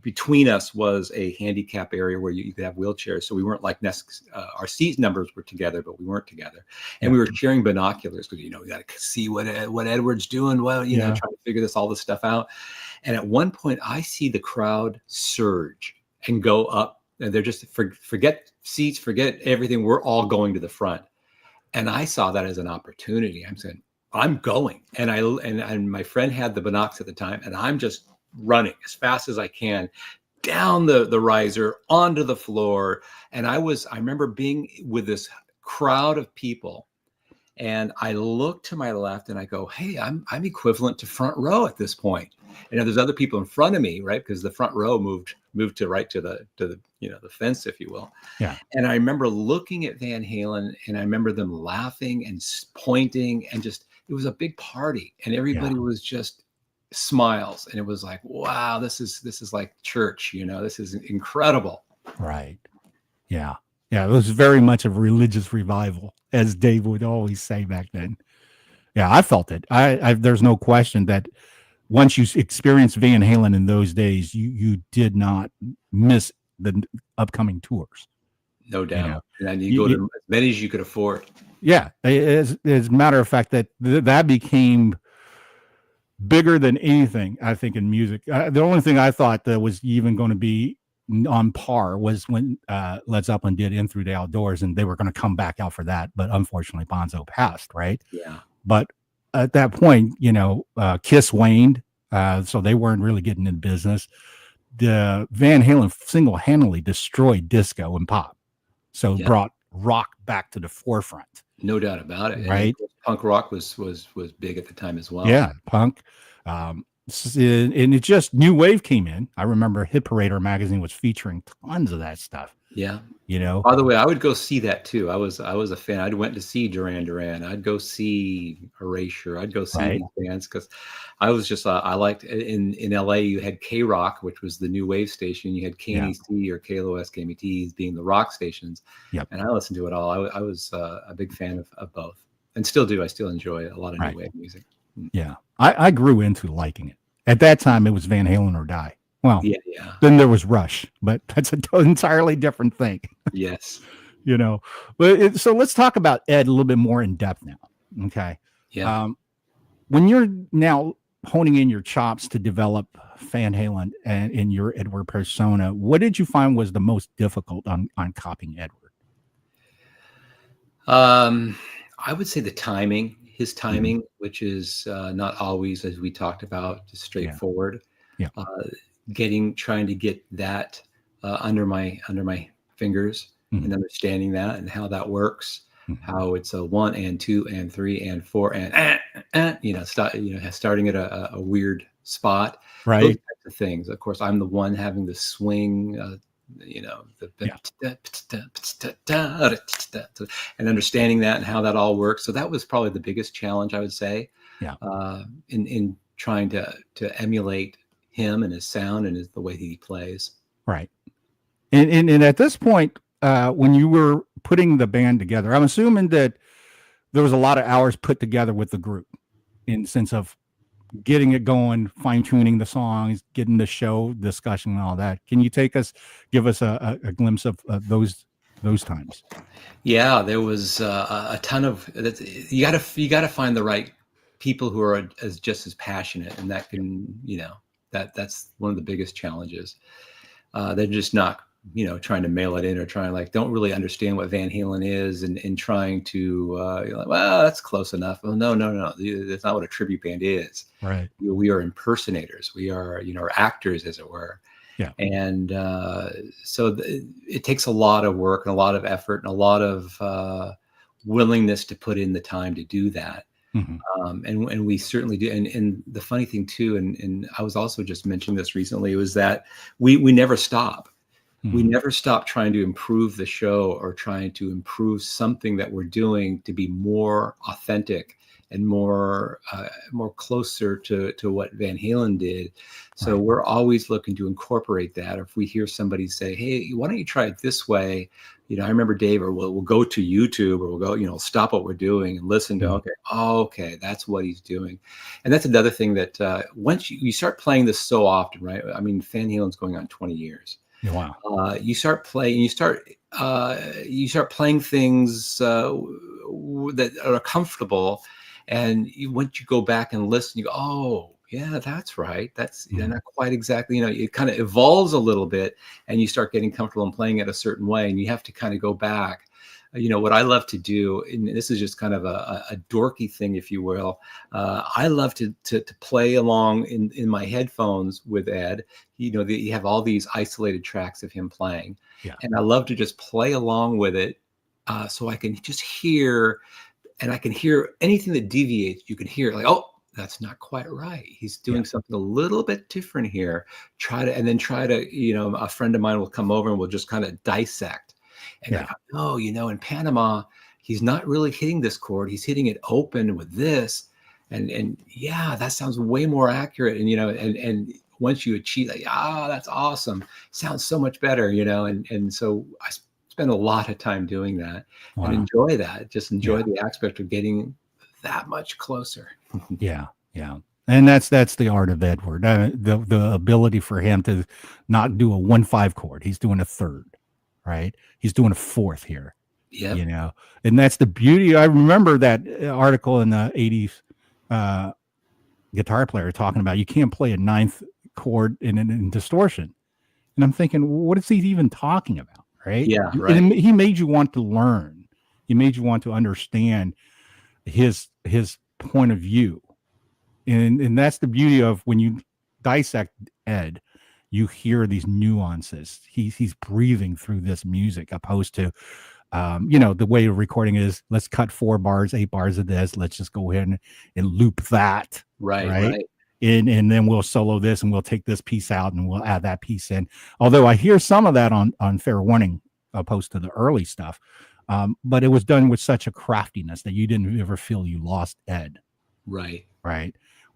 between us was a handicap area where you could have wheelchairs. So we weren't like our seat numbers were together, but we weren't together. And we were sharing binoculars because, we got to see what Edward's doing. Well, trying to figure all this stuff out. And at one point I see the crowd surge and go up, and they're just forget seats, forget everything. We're all going to the front. And I saw that as an opportunity. I'm saying, I'm going, and my friend had the binocs at the time, and I'm just running as fast as I can down the riser onto the floor. And I remember being with this crowd of people, and I look to my left and I go, hey, I'm equivalent to front row at this point. and there's other people in front of me, right? Because the front row moved to right to the the fence, if you will. Yeah. And I remember looking at Van Halen, and I remember them laughing and pointing, and just it was a big party, and everybody was just smiles, and it was like, wow, this is like church, this is incredible. Right. Yeah. Yeah. It was very much a religious revival, as Dave would always say back then. Yeah, I felt it. I there's no question that once you experienced Van Halen in those days, you did not miss the upcoming tours. No doubt. And you go to as many as you could afford. Yeah. As a matter of fact, that became bigger than anything, I think, in music. The only thing I thought that was even going to be on par was when Led Zeppelin did In Through the Outdoors, and they were going to come back out for that. But unfortunately, Bonzo passed, right? Yeah. But at that point, Kiss waned, so they weren't really getting in business. The Van Halen single-handedly destroyed disco and pop, so brought rock back to the forefront. No doubt about it. Right? And punk rock was big at the time as well. Yeah, punk. And it just new wave came in. I remember Hit Parader magazine was featuring tons of that stuff. Yeah. By the way, I would go see that too. I was a fan. I went to see Duran Duran. I'd go see Erasure. I'd go see these bands because I was just I liked in LA. You had K Rock, which was the new wave station. You had KNEC or KLOS, KMET being the rock stations. Yep. And I listened to it all. I was a big fan of both, and still do. I still enjoy a lot of new wave music. Yeah, I grew into liking it. At that time, it was Van Halen or die. Well, then there was Rush, but that's an entirely different thing. Yes. But so let's talk about Ed a little bit more in depth now. Okay. Yeah. When you're now honing in your chops to develop Van Halen and in your Edward persona, what did you find was the most difficult on copying Edward? I would say the timing, his timing, which is not always, as we talked about, just straightforward. Yeah. Trying to get that under my fingers and understanding that and how that works, how it's a 1 and 2 and 3 and 4 and starting at a weird spot, right? Those types of things. Of course, I'm the one having the swing, and understanding that and how that all works. So that was probably the biggest challenge, I would say. Yeah. In trying to emulate him and his sound and the way that he plays. Right. And at this point, when you were putting the band together, I'm assuming that there was a lot of hours put together with the group in the sense of getting it going, fine tuning the songs, getting the show discussion and all that. Can you give us a glimpse of those times? Yeah, there was a ton of, you gotta find the right people who are just as passionate, and that can, that's one of the biggest challenges. They're just not, trying to mail it in or don't really understand what Van Halen is and trying to, well, that's close enough. Oh, no. That's not what a tribute band is. Right. We are impersonators. We are, actors, as it were. Yeah. And so it takes a lot of work and a lot of effort and a lot of willingness to put in the time to do that. And we certainly do. And the funny thing too, and I was also just mentioning this recently, was that we never stop. We never stop trying to improve the show or trying to improve something that we're doing to be more authentic and more closer to what Van Halen did. So we're always looking to incorporate that. Or if we hear somebody say, hey, why don't you try it this way? I remember Dave, or we'll go to YouTube, or we'll go, stop what we're doing and listen to, okay, that's what he's doing. And that's another thing that once you start playing this so often, right? I mean, Van Halen's going on 20 years. Wow. You start playing, you start playing things that are comfortable. And once you go back and listen, you go, oh, yeah, that's right. That's not quite exactly, it kind of evolves a little bit, and you start getting comfortable in playing it a certain way, and you have to kind of go back. What I love to do, and this is just kind of a dorky thing, if you will. I love to play along in my headphones with Ed. You have all these isolated tracks of him playing, and I love to just play along with it, so I can just hear, and I can hear anything that deviates. You can hear like, oh, that's not quite right. He's doing something a little bit different here. Try to, a friend of mine will come over and we'll just kind of dissect. And I go, no, in Panama, he's not really hitting this chord. He's hitting it open with this. And yeah, that sounds way more accurate. And, and once you achieve that, that's awesome. Sounds so much better, and so I spend a lot of time doing that and enjoy that. Just enjoy the aspect of getting that much closer. Yeah. And that's the art of Edward. The ability for him to not do a 1/5 chord. He's doing a third, right? He's doing a fourth here. Yeah. And that's the beauty. I remember that article in the 80s guitar player talking about you can't play a 9th chord in distortion. And I'm thinking, what is he even talking about? Right. Yeah. Right. And he made you want to learn. He made you want to understand his point of view. And that's the beauty of when you dissect Ed, you hear these nuances. He's breathing through this music opposed to, the way of recording is let's cut 4 bars, 8 bars of this. Let's just go ahead and loop that. Right. And then we'll solo this and we'll take this piece out and we'll add that piece in. Although I hear some of that on Fair Warning opposed to the early stuff. But it was done with such a craftiness that you didn't ever feel you lost Ed. Right.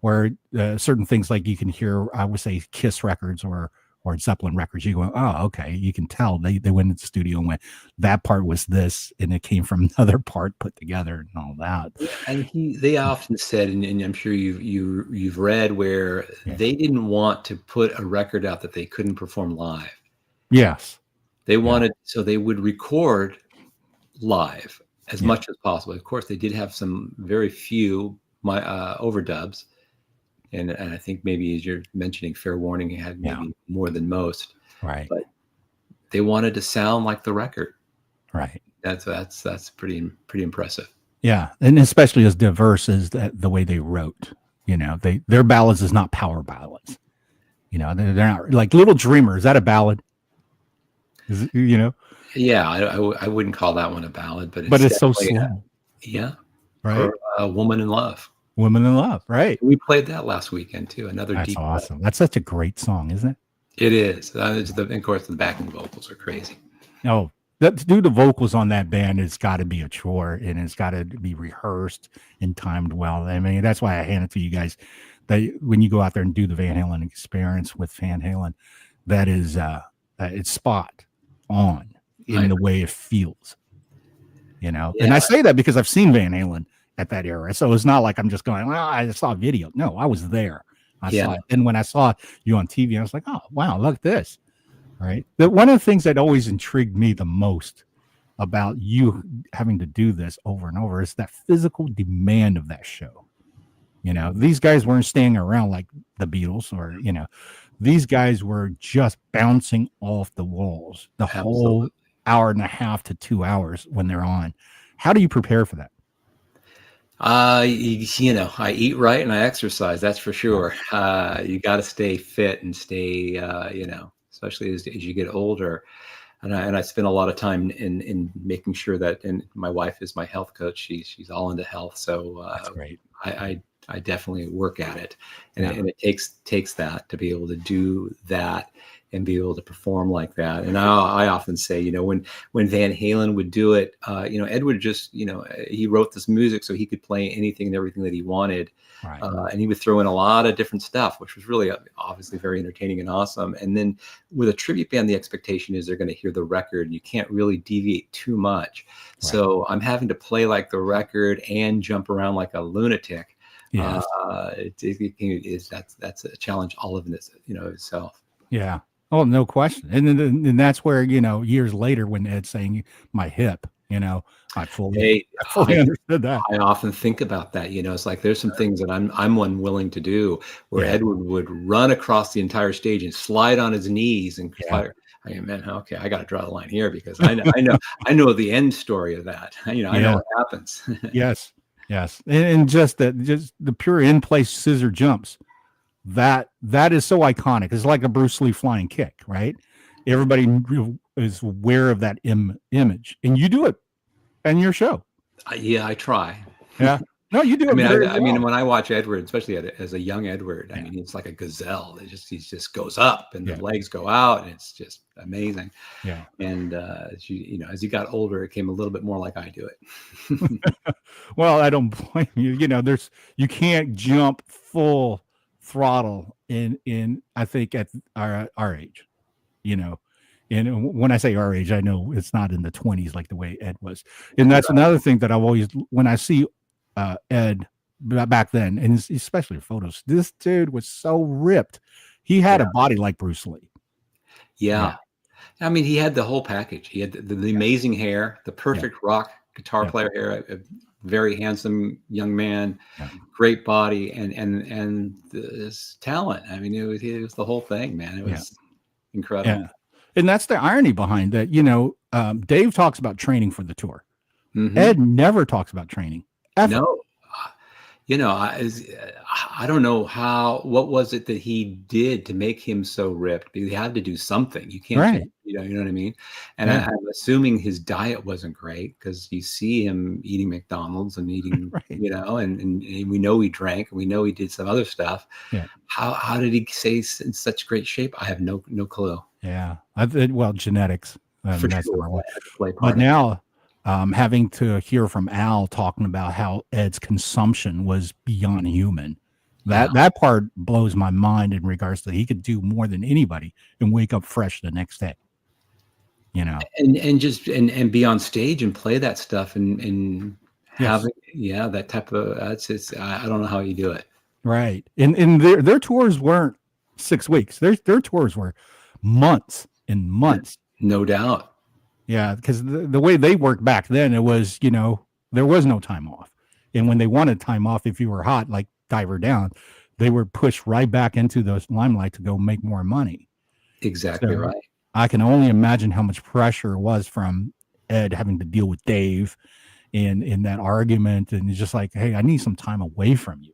Where certain things like you can hear, I would say Kiss records or Zeppelin records, you go, oh, okay. You can tell they went into the studio and went, that part was this, and it came from another part put together and all that. And they often said, and I'm sure you've read where they didn't want to put a record out that they couldn't perform live. Yes. They wanted, so they would record live as much as possible. Of course, they did have some very few overdubs. And I think maybe as you're mentioning, Fair Warning had maybe more than most. Right. But they wanted to sound like the record. Right. That's pretty impressive. Yeah. And especially as diverse as the way they wrote, their ballads is not power ballads. They're not like Little Dreamer. Is that a ballad? Is it, Yeah. I wouldn't call that one a ballad, but it's so slow. Right. Or A Woman in Love. Women in Love, right? We played that last weekend too. That's deep awesome. That's such a great song, isn't it? It is. Of course, the backing vocals are crazy. Oh, to do the vocals on that band, it's got to be a chore, and it's got to be rehearsed and timed well. I mean, that's why I hand it to you guys. That when you go out there and do the Van Halen experience with Fan Halen, that is it's spot on in the way it feels. And I say that because I've seen Van Halen at that era. So it's not like I'm just going, well, I saw a video. No, I was there. I saw it. And when I saw you on TV, I was like, oh, wow, look at this. Right. One of the things that always intrigued me the most about you having to do this over and over is that physical demand of that show. These guys weren't staying around like the Beatles or, these guys were just bouncing off the walls the whole hour and a half to 2 hours when they're on. How do you prepare for that? I eat right and I exercise. That's for sure. You got to stay fit and stay, especially as you get older. And I spend a lot of time in making sure that, and my wife is my health coach. She's all into health. So that's great. I definitely work at it, and it takes that to be able to do that and be able to perform like that. And I often say, when Van Halen would do it, Edward just, he wrote this music so he could play anything and everything that he wanted. Right. And he would throw in a lot of different stuff, which was really obviously very entertaining and awesome. And then with a tribute band, the expectation is they're going to hear the record and you can't really deviate too much. Right. So I'm having to play like the record and jump around like a lunatic. Yes. That's a challenge all of this, itself. Yeah. Oh, no question. And that's where, years later when Ed's saying my hip, I fully understood that. I often think about that, it's like there's some things that I'm unwilling to do where Edward would run across the entire stage and slide on his knees and fire. Okay, I got to draw the line here because I know the end story of that. I know what happens. Yes. And just the pure in place scissor jumps. That is so iconic. It's like a Bruce Lee flying kick, right? Everybody is aware of that image, and you do it in your show. I try. Yeah, No, you do I it mean, very I mean, well. when I watch Edward, especially as a young Edward, I Yeah. mean, he's like a gazelle. He just goes up, and the Yeah. legs go out, and it's just amazing. Yeah. And as he got older, it came a little bit more like I do it. Well, I don't blame you. You know, you can't jump full throttle in I think at our age, you know. And when I say our age, I know it's not in the 20s like the way Ed was. And that's another thing that I've always, when I see Ed back then, and especially photos, this dude was so ripped. He had a body like Bruce Lee. Yeah. I mean, he had the whole package. He had the amazing hair, the perfect rock guitar player hair, a very handsome young man, great body, and this talent. I mean, it was the whole thing, man. It was incredible. Yeah. And that's the irony behind that. You know, Dave talks about training for the tour. Ed never talks about training ever. No. You know, I don't know what was it that he did to make him so ripped? Because he had to do something. You can't, you know what I mean? And I'm assuming his diet wasn't great, because you see him eating McDonald's and eating, you know, and we know he drank, and we know he did some other stuff. Yeah. How did he stay in such great shape? I have no clue. Yeah. Well, genetics. For that's sure. But now, having to hear from Al talking about how Ed's consumption was beyond human, that part blows my mind in regards to he could do more than anybody and wake up fresh the next day. You know, and just and be on stage and play that stuff and have that type of I don't know how you do it. Right. And their tours weren't 6 weeks. Their tours were months and months. No doubt. Yeah, because the way they worked back then, it was, you know, there was no time off. And when they wanted time off, if you were hot, like Diver Down, they were pushed right back into the limelight to go make more money. Exactly right. I can only imagine how much pressure it was from Ed having to deal with Dave in that argument. And it's just like, hey, I need some time away from you.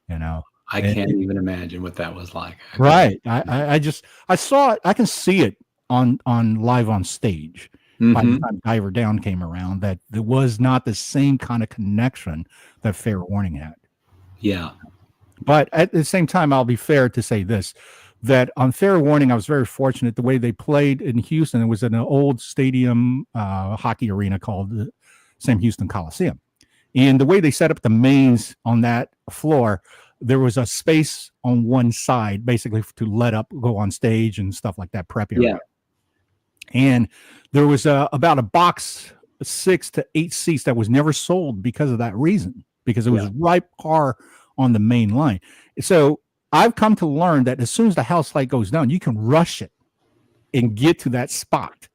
You know, I can't even imagine what that was like. Right. I saw it. I can see it on live on stage by the time Diver Down came around, that there was not the same kind of connection that Fair Warning had. Yeah. But at the same time, I'll be fair to say this, that on Fair Warning, I was very fortunate the way they played in Houston. It was in an old stadium hockey arena called the Sam Houston Coliseum. And the way they set up the mains on that floor, there was a space on one side, basically to let up, go on stage and stuff like that, prep area. Yeah. And there was about a box 6 to 8 seats that was never sold because of that reason, because it was right par on the main line. So I've come to learn that as soon as the house light goes down, you can rush it and get to that spot.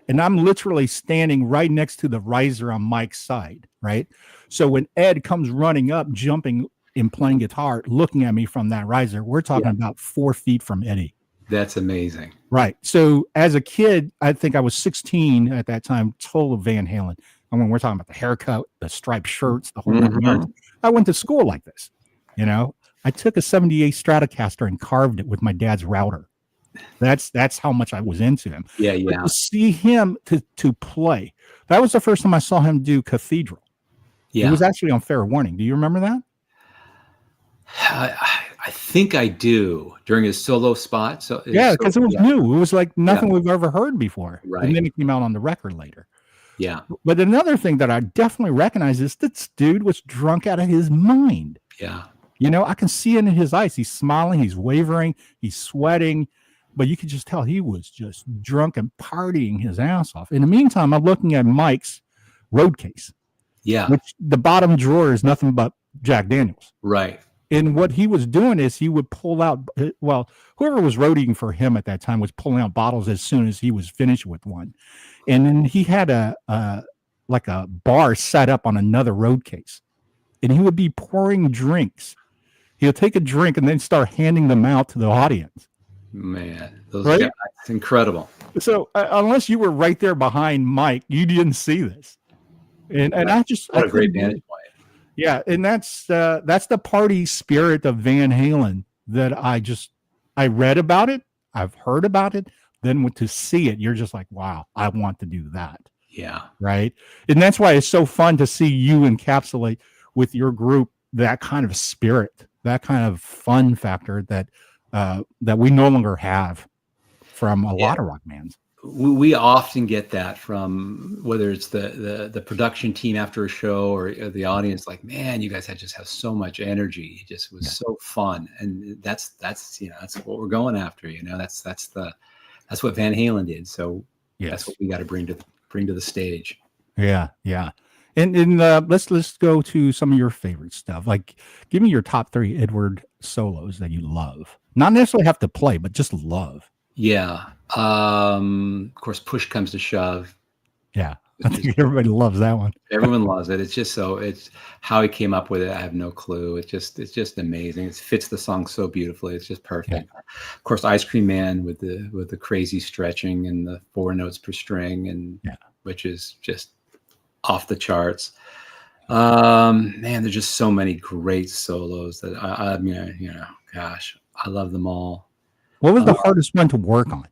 And I'm literally standing right next to the riser on Mike's side, right? So when Ed comes running up, jumping and playing guitar, looking at me from that riser, we're talking about 4 feet from Eddie. That's amazing. Right. So as a kid, I think I was 16 at that time, total Van Halen. I mean, we're talking about the haircut, the striped shirts, the whole I went to school like this. You know, I took a 78 Stratocaster and carved it with my dad's router. That's how much I was into him. Yeah. But to see him to play, that was the first time I saw him do Cathedral. Yeah. It was actually on Fair Warning. Do you remember that? I think I do, during his solo spot. So because it was new. It was like nothing we've ever heard before. Right. And then it came out on the record later. Yeah. But another thing that I definitely recognize is this dude was drunk out of his mind. Yeah. You know, I can see it in his eyes. He's smiling, he's wavering, he's sweating, but you could just tell he was just drunk and partying his ass off. In the meantime, I'm looking at Mike's road case. Yeah. Which the bottom drawer is nothing but Jack Daniels. Right. And what he was doing is he would pull out, well, whoever was roadieing for him at that time was pulling out bottles as soon as he was finished with one. And then he had a bar set up on another road case. And he would be pouring drinks. He'll take a drink and then start handing them out to the audience. Man, those guys, it's incredible. So unless you were right there behind Mike, you didn't see this. And I just... What a great vantage point. Yeah, and that's the party spirit of Van Halen that I read about it, I've heard about it, then to see it, you're just like, wow, I want to do that. Yeah. Right? And that's why it's so fun to see you encapsulate with your group that kind of spirit, that kind of fun factor that that we no longer have from a lot of rock bands. We often get that from whether it's the production team after a show or the audience, like, man, you guys just have so much energy. It just was so fun. And that's that's what we're going after. That's what Van Halen did. So that's what we got to bring to the stage. Yeah. And let's go to some of your favorite stuff. Like, give me your top 3 Edward solos that you love. Not necessarily have to play, but just love. Yeah. Of course, push comes to shove. Yeah. I think everybody loves that one. Everyone loves it. It's just it's how he came up with it. I have no clue. It's just amazing. It fits the song so beautifully. It's just perfect. Yeah. Of course, Ice Cream Man with the crazy stretching and the 4 notes per string, and which is just off the charts. Man, there's just so many great solos that I mean, gosh, I love them all. What was the hardest one to work on?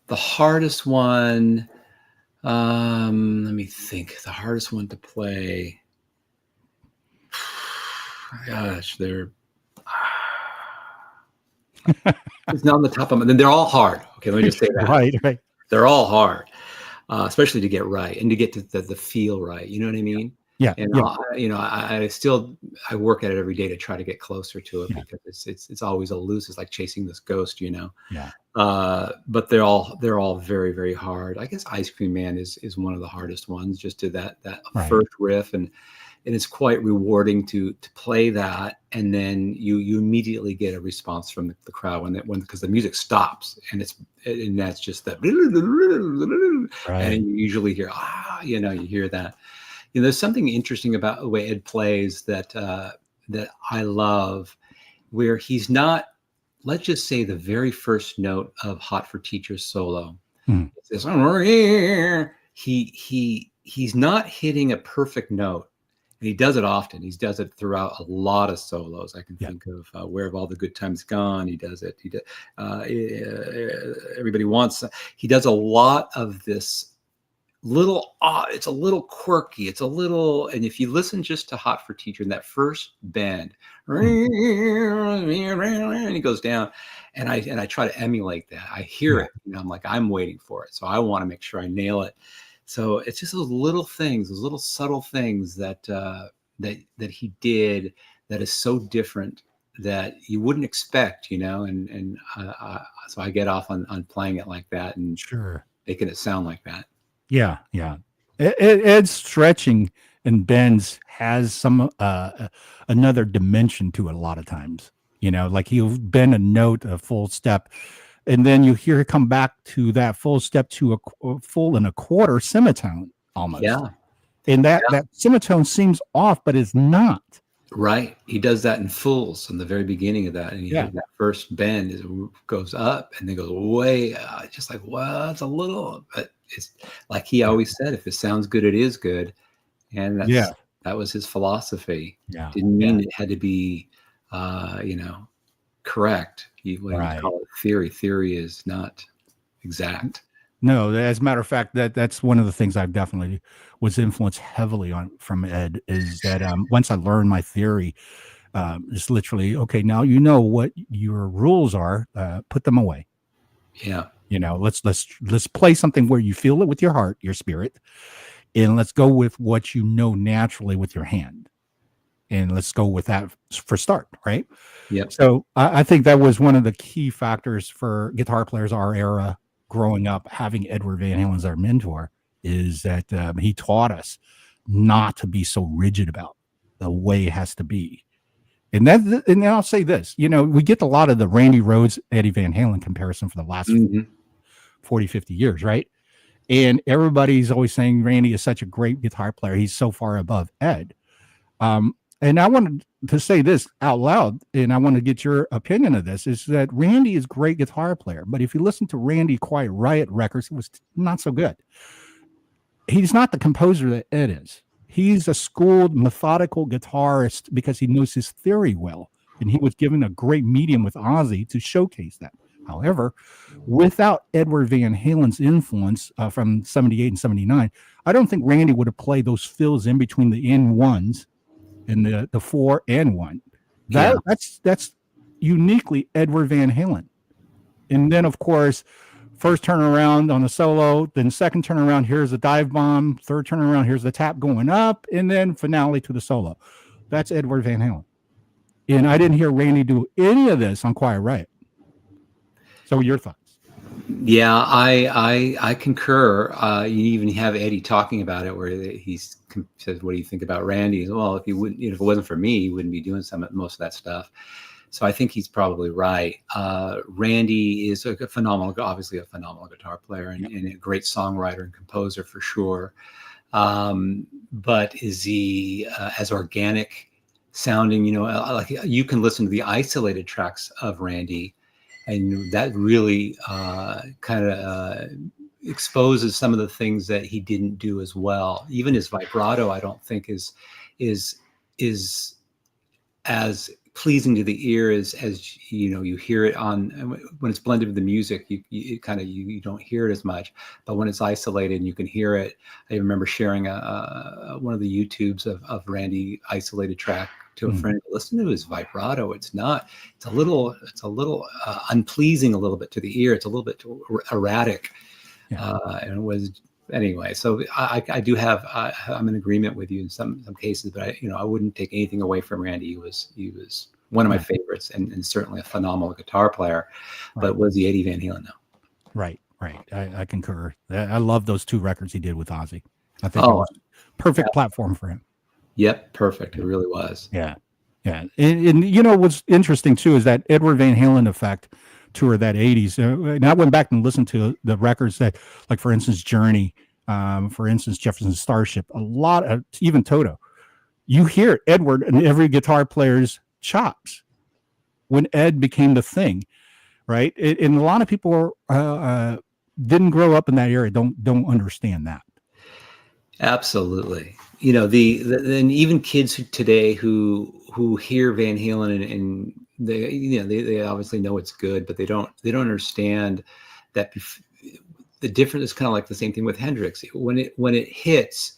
The hardest one, let me think. The hardest one to play. Gosh, it's not on the top of them. Then they're all hard. Okay, let me just say that. Right. They're all hard, especially to get right and to get to the feel right. You know what I mean? Yeah. And I work at it every day to try to get closer to it because it's always elusive. It's like chasing this ghost, Yeah. But they're all very, very hard. I guess Ice Cream Man is one of the hardest ones, just to that first riff, and it's quite rewarding to play that, and then you immediately get a response from the crowd because the music stops, and that's just that, and you usually hear you hear that. There's something interesting about the way Ed plays that I love, where he's not, let's just say the very first note of Hot for Teachers solo, it says, he's not hitting a perfect note. And he does it often. He does it throughout a lot of solos. I can think of Where Have All the Good Times Gone? He does it. Everybody Wants. He does a lot of this little odd. It's a little quirky. It's a little, and if you listen just to Hot for Teacher in that first bend, and he goes down, and I try to emulate that. I hear it, I'm like, I'm waiting for it. So I want to make sure I nail it. So it's just those little things, those little subtle things that he did that is so different that you wouldn't expect, and so I get off on playing it like that and making it sound like that. Yeah. Ed's stretching and bends has some another dimension to it a lot of times. Like he'll bend a note a full step, and then you hear it come back to that full step to a full and a quarter semitone almost. Yeah. And that semitone seems off, but it's not. Right. He does that in fulls in the very beginning of that. And that first bend goes up and then goes way, just like, well, it's a little, but it's like he always said, if it sounds good, it is good. And that was his philosophy. Yeah. Didn't mean it had to be, correct. You call it theory. Theory is not exact. No, as a matter of fact, that's one of the things I've definitely was influenced heavily on from Ed, is that once I learned my theory, it's literally, okay, now you know what your rules are, put them away. Yeah. Let's play something where you feel it with your heart, your spirit, and let's go with what you know naturally with your hand. And let's go with that for start, right? Yep. So I think that was one of the key factors for guitar players our era growing up, having Edward Van Halen as our mentor, is that he taught us not to be so rigid about the way it has to be. And I'll say this, we get a lot of the Randy Rhoads, Eddie Van Halen comparison for the last 40, 50 years, right? And everybody's always saying Randy is such a great guitar player. He's so far above Ed. And I wanted to say this out loud, and I want to get your opinion of this, is that Randy is a great guitar player, but if you listen to Randy Quiet Riot records, it was not so good. He's not the composer that Ed is. He's a schooled, methodical guitarist because he knows his theory well, and he was given a great medium with Ozzy to showcase that. However, without Edward Van Halen's influence from 78 and 79, I don't think Randy would have played those fills in between the N1s in the 4 and 1. Yeah. That's uniquely Edward Van Halen. And then, of course, first turnaround on the solo, then second turnaround, here's a dive bomb, third turnaround, here's the tap going up, and then finale to the solo. That's Edward Van Halen. And I didn't hear Randy do any of this on Quiet Riot. So your thoughts? Yeah, I concur. You even have Eddie talking about it, where he says, "What do you think about Randy?" He says, well, if it wasn't for me, he wouldn't be doing most of that stuff. So I think he's probably right. Randy is obviously a phenomenal guitar player and a great songwriter and composer for sure. But is he as organic sounding? Like you can listen to the isolated tracks of Randy, and that really kind of exposes some of the things that he didn't do as well. Even his vibrato, I don't think is as pleasing to the ear as you hear it on when it's blended with the music. You don't hear it as much, but when it's isolated and you can hear it. I remember sharing one of the YouTubes of Randy isolated track to a friend. Listen to his vibrato. It's a little unpleasing a little bit to the ear. It's a little bit erratic. And it was anyway. So I do have, I'm in agreement with you in some cases, but I wouldn't take anything away from Randy. He was one of my favorites and certainly a phenomenal guitar player, but was he Eddie Van Halen now? Right. I concur. I love those 2 records he did with Ozzy. I think it was perfect platform for him. Yep. Perfect. It really was. Yeah. And what's interesting too is that Edward Van Halen effect tour, that 80s. And I went back and listened to the records that, like, for instance, Journey, for instance, Jefferson Starship, a lot of, even Toto. You hear Edward in every guitar player's chops when Ed became the thing, right? And a lot of people didn't grow up in that area, don't understand that. Absolutely. And even kids today who hear Van Halen and they obviously know it's good, but they don't understand that the difference is kind of like the same thing with Hendrix. When it hits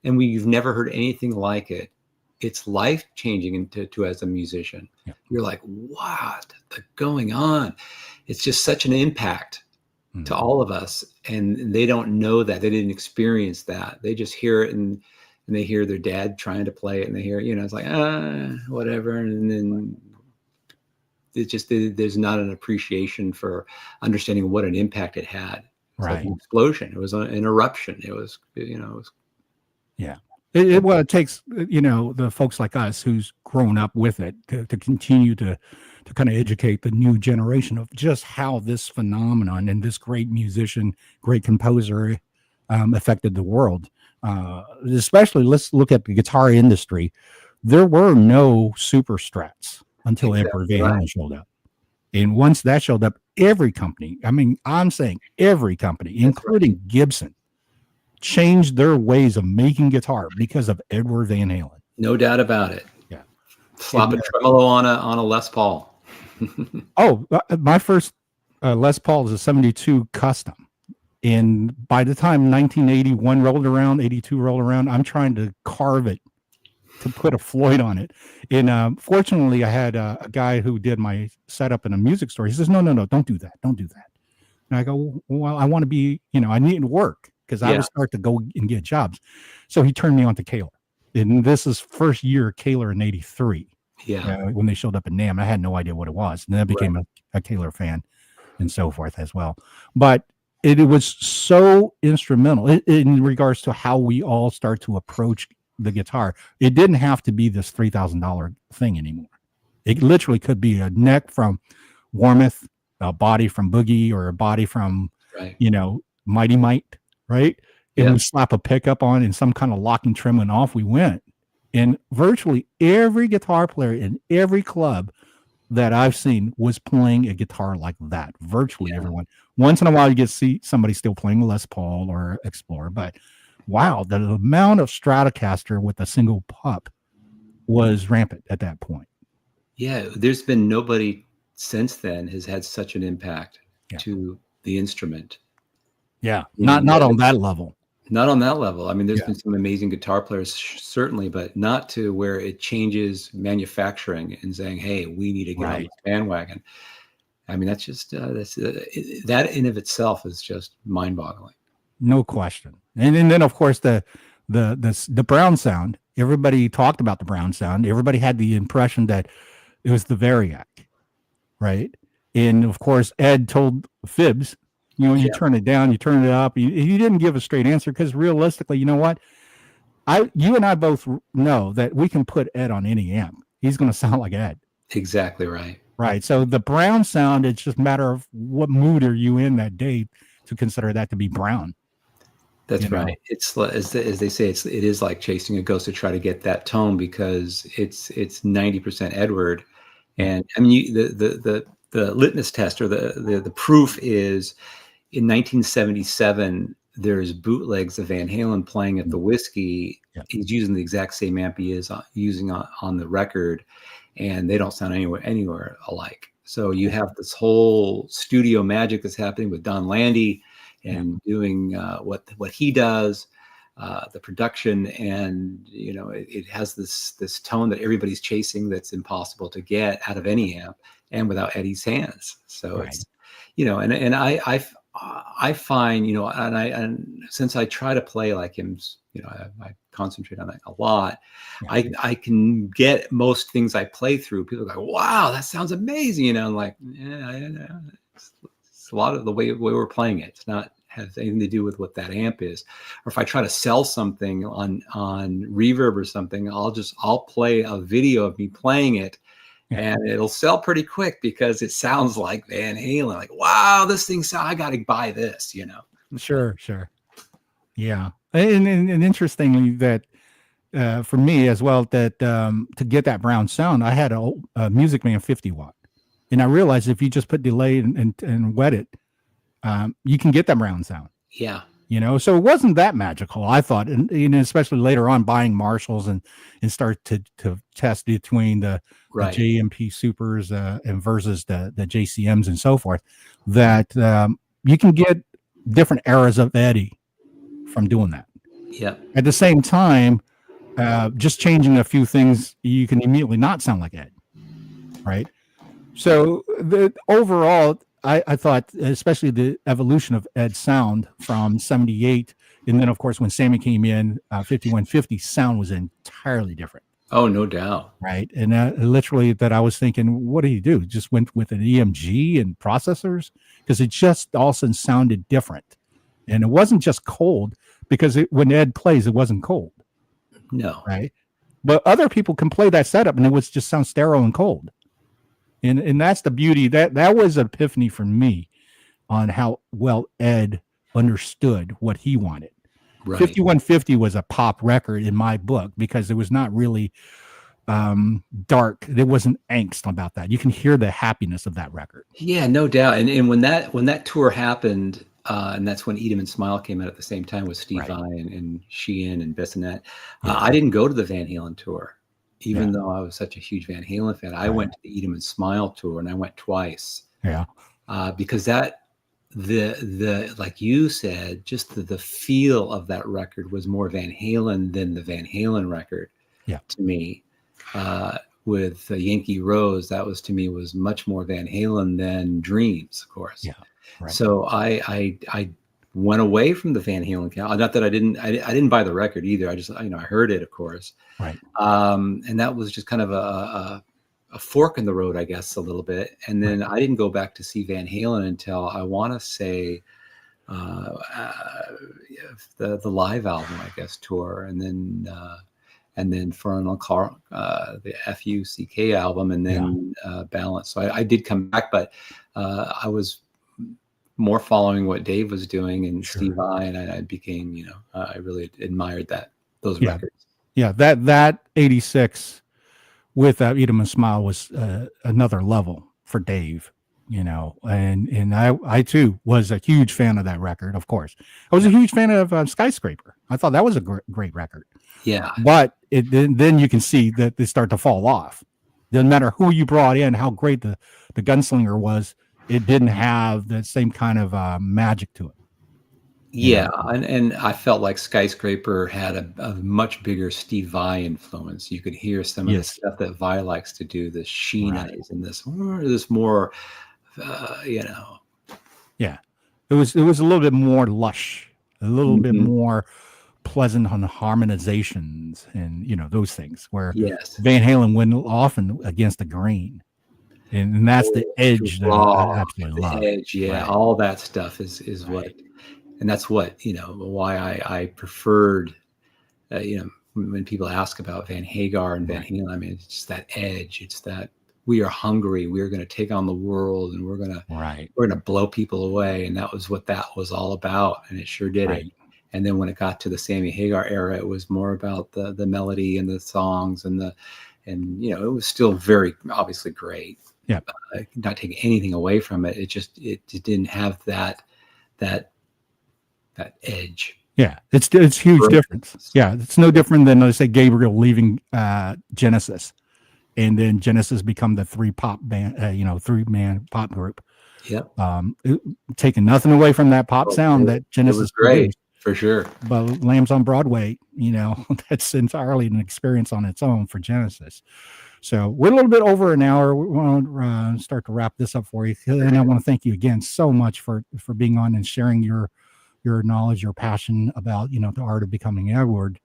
and you've never heard anything like it, it's life changing to as a musician. Yeah. You're like, what's going on? It's just such an impact to all of us, and they don't know that. They didn't experience that. They just hear it and they hear their dad trying to play it, and they hear, it's like, whatever. And then it's just, there's not an appreciation for understanding what an impact it had. It's like an explosion. It was an eruption. It was, yeah. It takes, the folks like us who's grown up with it to continue to kind of educate the new generation of just how this phenomenon and this great musician, great composer affected the world. Especially, let's look at the guitar industry. There were no super strats until Edward Van Halen showed up. And once that showed up, every company, I'm saying every company, including Gibson, changed their ways of making guitar because of Edward Van Halen. No doubt about it. Yeah. Slap a tremolo on a Les Paul. My first Les Paul is a 72 custom. And by the time 1981 rolled around, 82 rolled around, I'm trying to carve it to put a Floyd on it. And fortunately, I had a guy who did my setup in a music store. He says, no, don't do that. Don't do that. And I go, well, I want to be, I need to work because I would start to go and get jobs. So he turned me on to Kaler. And this is first year Kaler in 83. Yeah. When they showed up in NAMM, I had no idea what it was. And then I became a Kaler fan and so forth as well. But it was so instrumental in regards to how we all start to approach the guitar. It didn't have to be this $3,000 thing anymore. It literally could be a neck from Warmoth, a body from Boogie, or a body from, Mighty Mite, right? And we slap a pickup on and some kind of locking trim, and off we went. And virtually every guitar player in every club that I've seen was playing a guitar like that. Virtually everyone. Once in a while, you get to see somebody still playing a Les Paul or Explorer, but wow, the amount of Stratocaster with a single pup was rampant at that point. Yeah, there's been nobody since then has had such an impact to the instrument. Yeah, not on that level. Not on that level. I mean, there's Yeah. been some amazing guitar players, certainly, but not to where it changes manufacturing and saying, "Hey, we need to get on Right. the bandwagon." I mean, that's just that in of itself is just mind-boggling. No question. And then of course the Brown sound. Everybody talked about the Brown sound. Everybody had the impression that it was the Variac, right? And of course, Ed told fibs. You know, you Yeah. turn it down, you turn it up. He didn't give a straight answer because realistically, you know what? You and I both know that we can put Ed on any amp. He's going to sound like Ed. Exactly right. Right. So the Brown sound, it's just a matter of what mood are you in that day to consider that to be Brown. That's You know? right. It's as they say, it is like chasing a ghost to try to get that tone because it's 90% Edward, and I mean the litmus test or the proof is in 1977. There's bootlegs of Van Halen playing at the Whiskey. Yeah. He's using the exact same amp he is using on the record, and they don't sound anywhere alike. So you have this whole studio magic that's happening with Don Landy and doing what he does, the production, and you know it has this tone that everybody's chasing that's impossible to get out of any amp and without Eddie's hands. So it's and I find and since I try to play like him, I concentrate on that a lot. Yeah. I can get most things I play through. People go, "Wow, that sounds amazing!" I'm like, yeah. It's a lot of the way we're playing it. It's not has anything to do with what that amp is. Or if I try to sell something on Reverb or something, I'll play a video of me playing it, and it'll sell pretty quick because it sounds like Van Halen. Like, wow, this thing sounds. I got to buy this. Sure. Yeah, and interestingly that. For me as well, that to get that Brown sound, I had a Music Man 50 watt, and I realized if you just put delay and wet it, you can get that Brown sound. Yeah, so it wasn't that magical, I thought, and especially later on buying Marshalls and start to test between the JMP Supers and versus the JCMs and so forth, that you can get different eras of Eddie from doing that. Yeah. At the same time. Just changing a few things, you can immediately not sound like Ed, right? So the overall, I thought, especially the evolution of Ed's sound from 78, and then of course when Sammy came in, 5150 sound was entirely different. Oh, no doubt. Right, and literally that I was thinking, what did he do? Just went with an EMG and processors because it just also sounded different, and it wasn't just cold because when Ed plays, it wasn't cold. No. Right. But other people can play that setup and it would just sound sterile and cold. And that's the beauty. That was an epiphany for me on how well Ed understood what he wanted. Right. 5150 was a pop record in my book because it was not really dark. There wasn't angst about that. You can hear the happiness of that record. Yeah, no doubt. And when that tour happened, and that's when Eat 'Em and Smile came out at the same time with Steve Vai and Sheehan and Bissonette. I didn't go to the Van Halen tour, even though I was such a huge Van Halen fan. I went to the Eat 'Em and Smile tour, and I went twice. Yeah, because the like you said, just the feel of that record was more Van Halen than the Van Halen record. Yeah, to me, with Yankee Rose, that was to me was much more Van Halen than Dreams, of course. Yeah. Right. So I went away from the Van Halen. Not that I didn't buy the record either. I just I heard it, of course. Right. And that was just kind of a fork in the road, I guess, a little bit. And then I didn't go back to see Van Halen until I want to say the live album, I guess, tour, and then Fernal Car, the FUCK album, and then Balance. So I did come back, but I was more following what Dave was doing and Steve Vai, and I became, I really admired those records. Yeah, that 86 with Eat 'Em and Smile was another level for Dave, and I too was a huge fan of that record. Of course, I was a huge fan of Skyscraper. I thought that was a great record. Yeah, but then you can see that they start to fall off. Doesn't matter who you brought in, how great the gunslinger was. It didn't have the same kind of magic to it. Yeah, and I felt like Skyscraper had a much bigger Steve Vai influence. You could hear some of the Yes. stuff that Vai likes to do, this Right. sheenas and this more, you know. Yeah. It was a little bit more lush, a little bit Mhm. more pleasant on harmonizations and those things where Yes. Van Halen went often against the grain. And that's the edge that I Raw, absolutely the love. edge, yeah, Right. all that stuff is what, Right. and that's what, why I preferred, when people ask about Van Hagar and Van Right. Halen, I mean, it's just that edge. It's that we are hungry. We're going to take on the world, and Right. we're gonna blow people away. And that was what that was all about, and it sure did it. Right. And then when it got to the Sammy Hagar era, it was more about the melody and the songs and it was still very obviously great. Yeah. Not taking anything away from it. It didn't have that edge. Yeah. It's huge difference. Yeah. It's no different than, let's say, Gabriel leaving Genesis, and then Genesis become the three man pop group. Yep. Taking nothing away from that pop sound that It Genesis was great produced. for sure. But Lambs on Broadway, that's entirely an experience on its own for Genesis. So we're a little bit over an hour. We want to start to wrap this up for you, and I want to thank you again so much for being on and sharing your knowledge, your passion about the art of becoming Edward.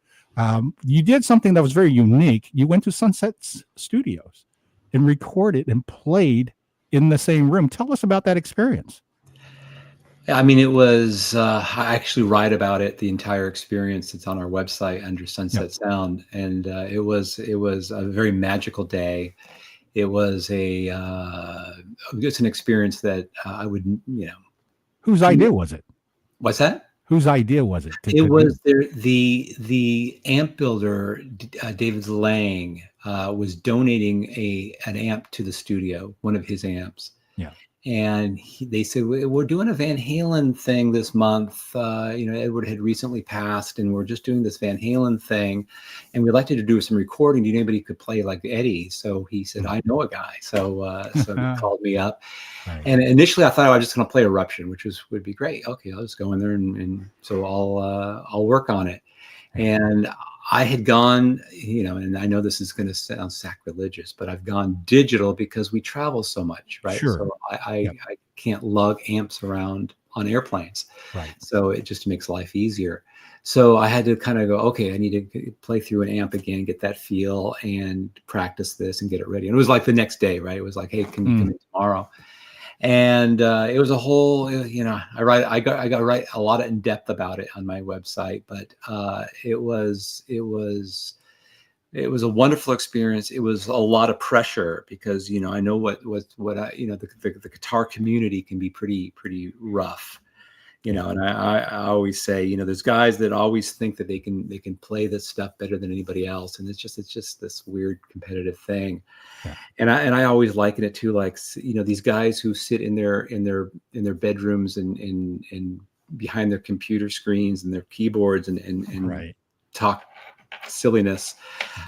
You did something that was very unique. You went to Sunset Studios and recorded and played in the same room. Tell us about that experience. I mean, it was, I actually write about it, the entire experience. It's on our website under Sunset Sound. And it was a very magical day. It was it's an experience that I would, Whose idea was it? What's that? Whose idea was it? It was the amp builder, David Lang, was donating an amp to the studio, one of his amps. Yeah. And they said, we're doing a Van Halen thing this month. Edward had recently passed, and we're just doing this Van Halen thing. And we'd like to do some recording. Do you know anybody who could play like Eddie? So he said, I know a guy. So he called me up. Right. And initially I thought I was just going to play Eruption, which would be great. Okay, I'll just go in there and so I'll work on it. And I had gone, and I know this is going to sound sacrilegious, but I've gone digital because we travel so much, right? Sure. So I can't lug amps around on airplanes. Right. So it just makes life easier. So I had to kind of go, okay, I need to play through an amp again, get that feel and practice this and get it ready. And it was like the next day, right? It was like, hey, can you come in tomorrow? And it was a whole, I got to write a lot of in depth about it on my website, but it was a wonderful experience. It was a lot of pressure because I know what the guitar community can be pretty rough, and I always say there's guys that always think that they can play this stuff better than anybody else, and it's just this weird competitive thing. Yeah. And I always liken it to like these guys who sit in their bedrooms and behind their computer screens and their keyboards and right. talk silliness.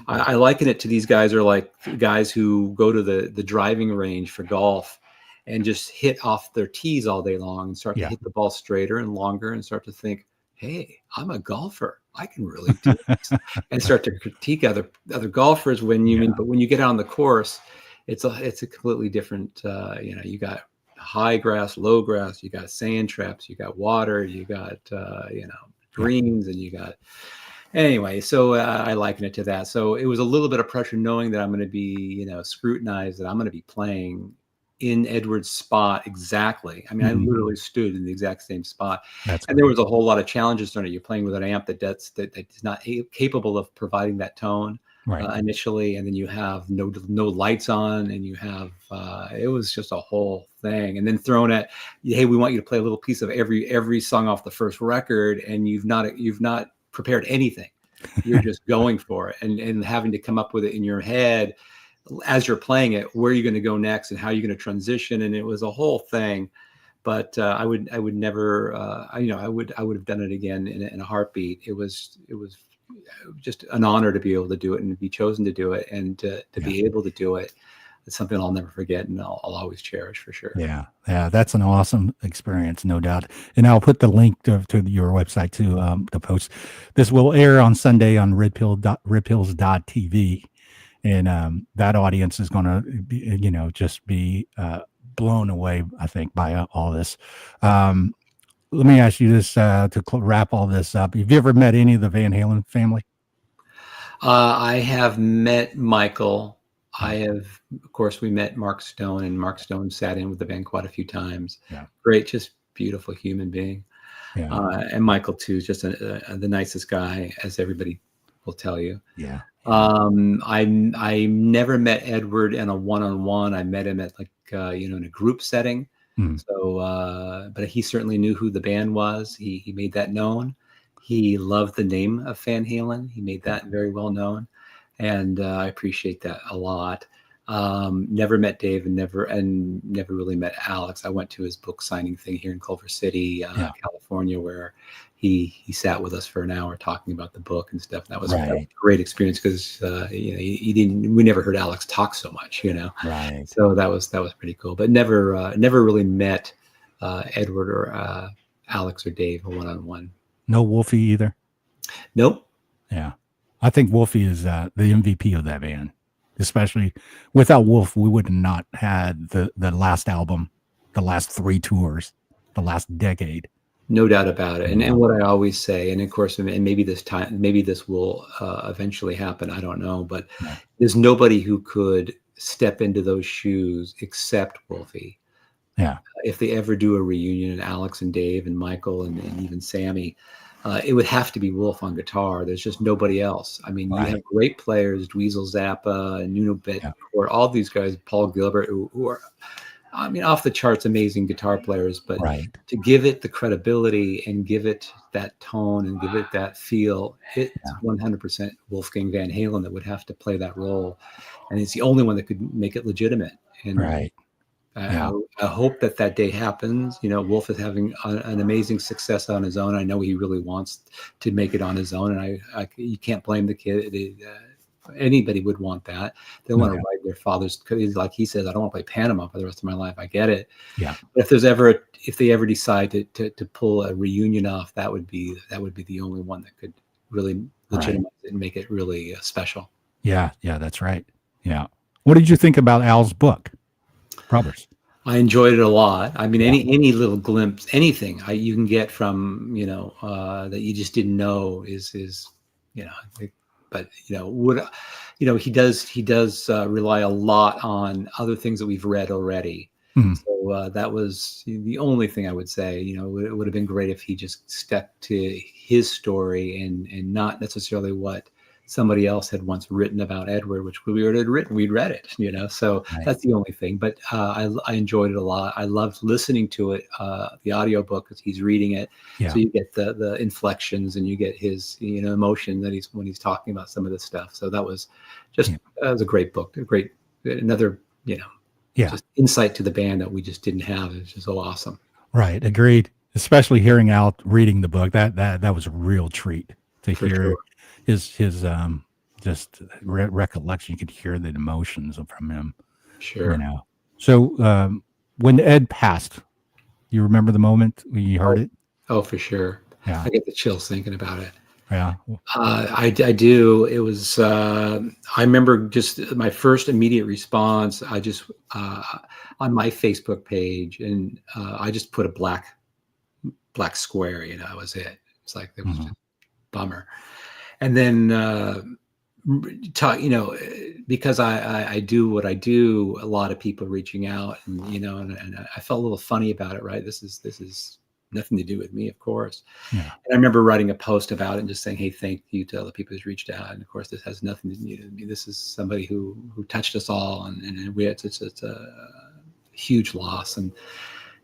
I liken it to these guys are like guys who go to the driving range for golf and just hit off their tees all day long and start to hit the ball straighter and longer and start to think, hey, I'm a golfer. I can really do this. And start to critique other golfers but when you get out on the course, it's a completely different, you got high grass, low grass, you got sand traps, you got water, you got, greens, and you got, anyway, so I liken it to that. So it was a little bit of pressure knowing that I'm going to be, scrutinized, that I'm going to be playing in Edward's spot exactly. I mean, I literally stood in the exact same spot. And there was a whole lot of challenges on it. You're playing with an amp that's not capable of providing that tone initially, and then you have no lights on, and you have it was just a whole thing. And then thrown at, hey, we want you to play a little piece of every song off the first record, and you've not prepared anything. You're just going for it, and having to come up with it in your head as you're playing it, where you're going to go next and how you're going to transition. And it was a whole thing, but I would never, I would have done it again in a heartbeat. It was just an honor to be able to do it and be chosen to do it and to be able to do it. it's something I'll never forget, and I'll always cherish for sure. Yeah, that's an awesome experience, no doubt. And I'll put the link to your website to the post. This will air on Sunday on redpills.tv, and that audience is going to be, just be blown away, I think, by all this. Let me ask you this to wrap all this up. Have you ever met any of the Van Halen family? I have met Michael. Of course, we met Mark Stone, and Mark Stone sat in with the band quite a few times. Yeah. Great, just beautiful human being. Yeah. And Michael too, is just the nicest guy, as everybody will tell you. Yeah. I never met Edward in a one-on-one. I met him at in a group setting. So, but he certainly knew who the band was. He made that known. He loved the name of Fan Halen. He made that very well known. And I appreciate that a lot. Never met Dave, and never really met Alex. I went to his book signing thing here in Culver City, California, where he sat with us for an hour talking about the book and stuff. That was a great experience because we never heard Alex talk so much, Right. So that was pretty cool. But never really met Edward or Alex or Dave one-on-one. No Wolfie either. Nope. Yeah. I think Wolfie is the MVP of that band, especially without Wolf, we would not had the last album, the last 3 tours, the last decade. No doubt about it. And what I always say, and of course, and maybe this will eventually happen. I don't know, but there's nobody who could step into those shoes except Wolfie. Yeah. If they ever do a reunion, and Alex and Dave and Michael and even Sammy, it would have to be Wolf on guitar. There's just nobody else. I mean, you have great players, Dweezil Zappa, Nuno Bettencourt, all these guys, Paul Gilbert, who are, off the charts, amazing guitar players. But to give it the credibility and give it that tone and give it that feel, it's 100% Wolfgang Van Halen that would have to play that role. And it's the only one that could make it legitimate. And I hope that day happens. Wolf is having an amazing success on his own. I know he really wants to make it on his own, and you can't blame the kid. Anybody would want that. They want to ride their father's. Like he says, I don't want to play Panama for the rest of my life. I get it. Yeah. But if they ever decide to pull a reunion off, that would be the only one that could really legitimize it and make it really special. Yeah. Yeah. That's right. Yeah. What did you think about Al's book, Brothers? I enjoyed it a lot. I mean, any little glimpse, anything you can get from, that you just didn't know is, but he does rely a lot on other things that we've read already. So that was the only thing I would say. It would have been great if he just stuck to his story and not necessarily what somebody else had once written about Edward, which we already had written. We'd read it, so that's the only thing. But I enjoyed it a lot. I loved listening to it, the audiobook, because he's reading it. So you get the inflections and you get his emotion that when he's talking about some of this stuff. So that was a great book, another just insight to the band that we just didn't have. It's just so awesome. Right, agreed. Especially hearing Al reading the book, that was a real treat to hear. Sure. His just recollection. You could hear the emotions from him. Sure. So when Ed passed, you remember the moment when you heard it? Oh, for sure. Yeah. I get the chills thinking about it. Yeah. I do. It was. I remember just my first immediate response. I just on my Facebook page, and I just put a black square. That was it. It's like it was just a bummer. And then, because I do what I do, a lot of people reaching out, and and I felt a little funny about it. Right, this is nothing to do with me, of course. Yeah. And I remember writing a post about it and just saying, "Hey, thank you to all the people who's reached out." And of course, this has nothing to do with me. This is somebody who touched us all, and it's a huge loss. And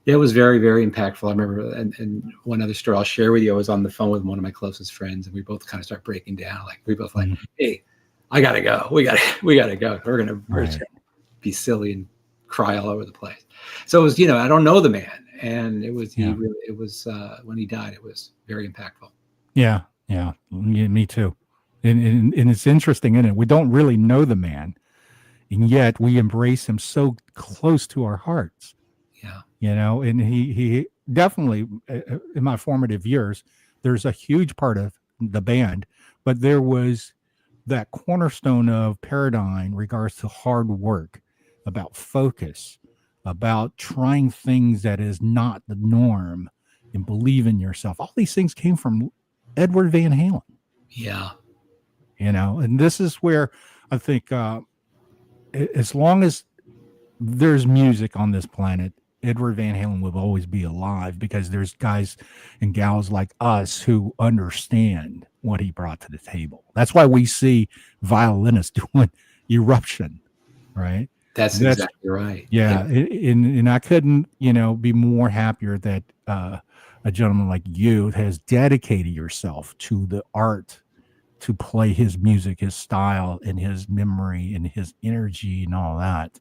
it was very, very impactful. I remember, and one other story I'll share with you. I was on the phone with one of my closest friends, and we both kind of start breaking down. Like we both like, "Hey, I gotta go. We gotta go. We're just gonna be silly and cry all over the place." So it was, I don't know the man, and it was when he died, it was very impactful. Yeah, me too. And it's interesting, isn't it? We don't really know the man, and yet we embrace him so close to our hearts. Yeah. And he definitely, in my formative years, there's a huge part of the band, but there was that cornerstone of paradigm in regards to hard work, about focus, about trying things that is not the norm, and believe in yourself. All these things came from Edward Van Halen. Yeah. And this is where I think as long as there's music on this planet, Edward Van Halen will always be alive, because there's guys and gals like us who understand what he brought to the table. That's why we see violinists doing Eruption, right? That's exactly right. Yeah. And I couldn't, be more happier that a gentleman like you has dedicated yourself to the art, to play his music, his style, and his memory and his energy and all that.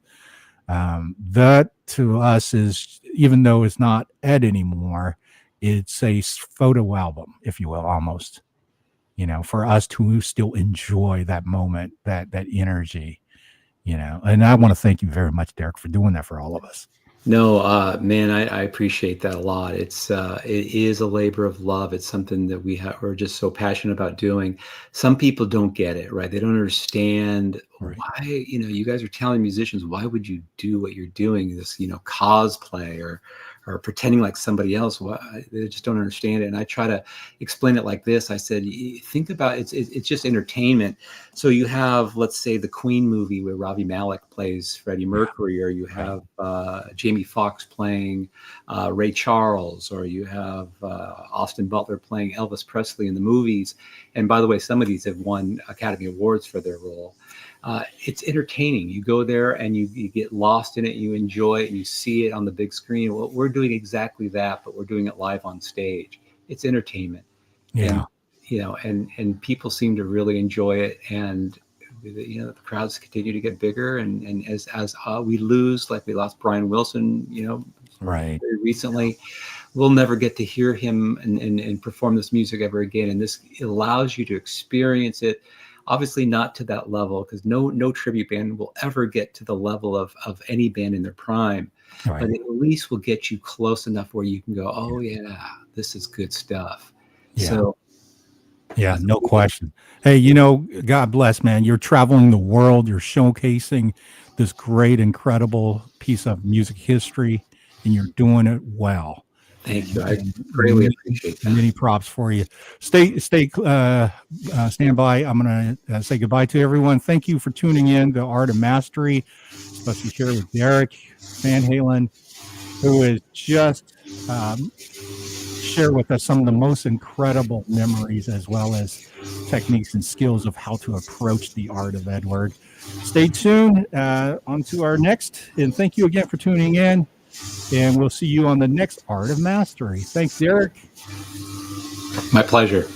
That to us is, even though it's not Ed anymore, it's a photo album, if you will, almost, for us to still enjoy that moment, that energy, and I want to thank you very much, Derek, for doing that for all of us. No, man, I appreciate that a lot. It is a labor of love. It's something that we're just so passionate about doing. Some people don't get it, right? They don't understand why, you guys are talented musicians. Why would you do what you're doing? This, cosplay or pretending like somebody else. They just don't understand it. And I try to explain it like this. I said, think about it's just entertainment. So you have, let's say, the Queen movie where Ravi Malek plays Freddie Mercury, or you have Jamie Foxx playing Ray Charles, or you have Austin Butler playing Elvis Presley in the movies. And by the way, some of these have won Academy Awards for their role. It's entertaining. You go there and you get lost in it, you enjoy it, and you see it on the big screen. Well, we're doing exactly that, but we're doing it live on stage. It's entertainment. Yeah. And people seem to really enjoy it. And, the crowds continue to get bigger. And as we lose, like we lost Brian Wilson, right, very recently, we'll never get to hear him and perform this music ever again. And this allows you to experience it. Obviously not to that level, because no tribute band will ever get to the level of any band in their prime. Right. But at least will get you close enough where you can go, oh yeah, this is good stuff. Yeah. So yeah, no question. Hey, God bless, man. You're traveling the world. You're showcasing this great, incredible piece of music history, and you're doing it well. Thank you. I greatly appreciate that. Many props for you. Stand by. I'm going to say goodbye to everyone. Thank you for tuning in to Art of Mastery, especially here with Derek Van Halen, who is just share with us some of the most incredible memories, as well as techniques and skills of how to approach the art of Edward. Stay tuned on to our next, and thank you again for tuning in. And we'll see you on the next Art of Mastery. Thanks, Derek. My pleasure.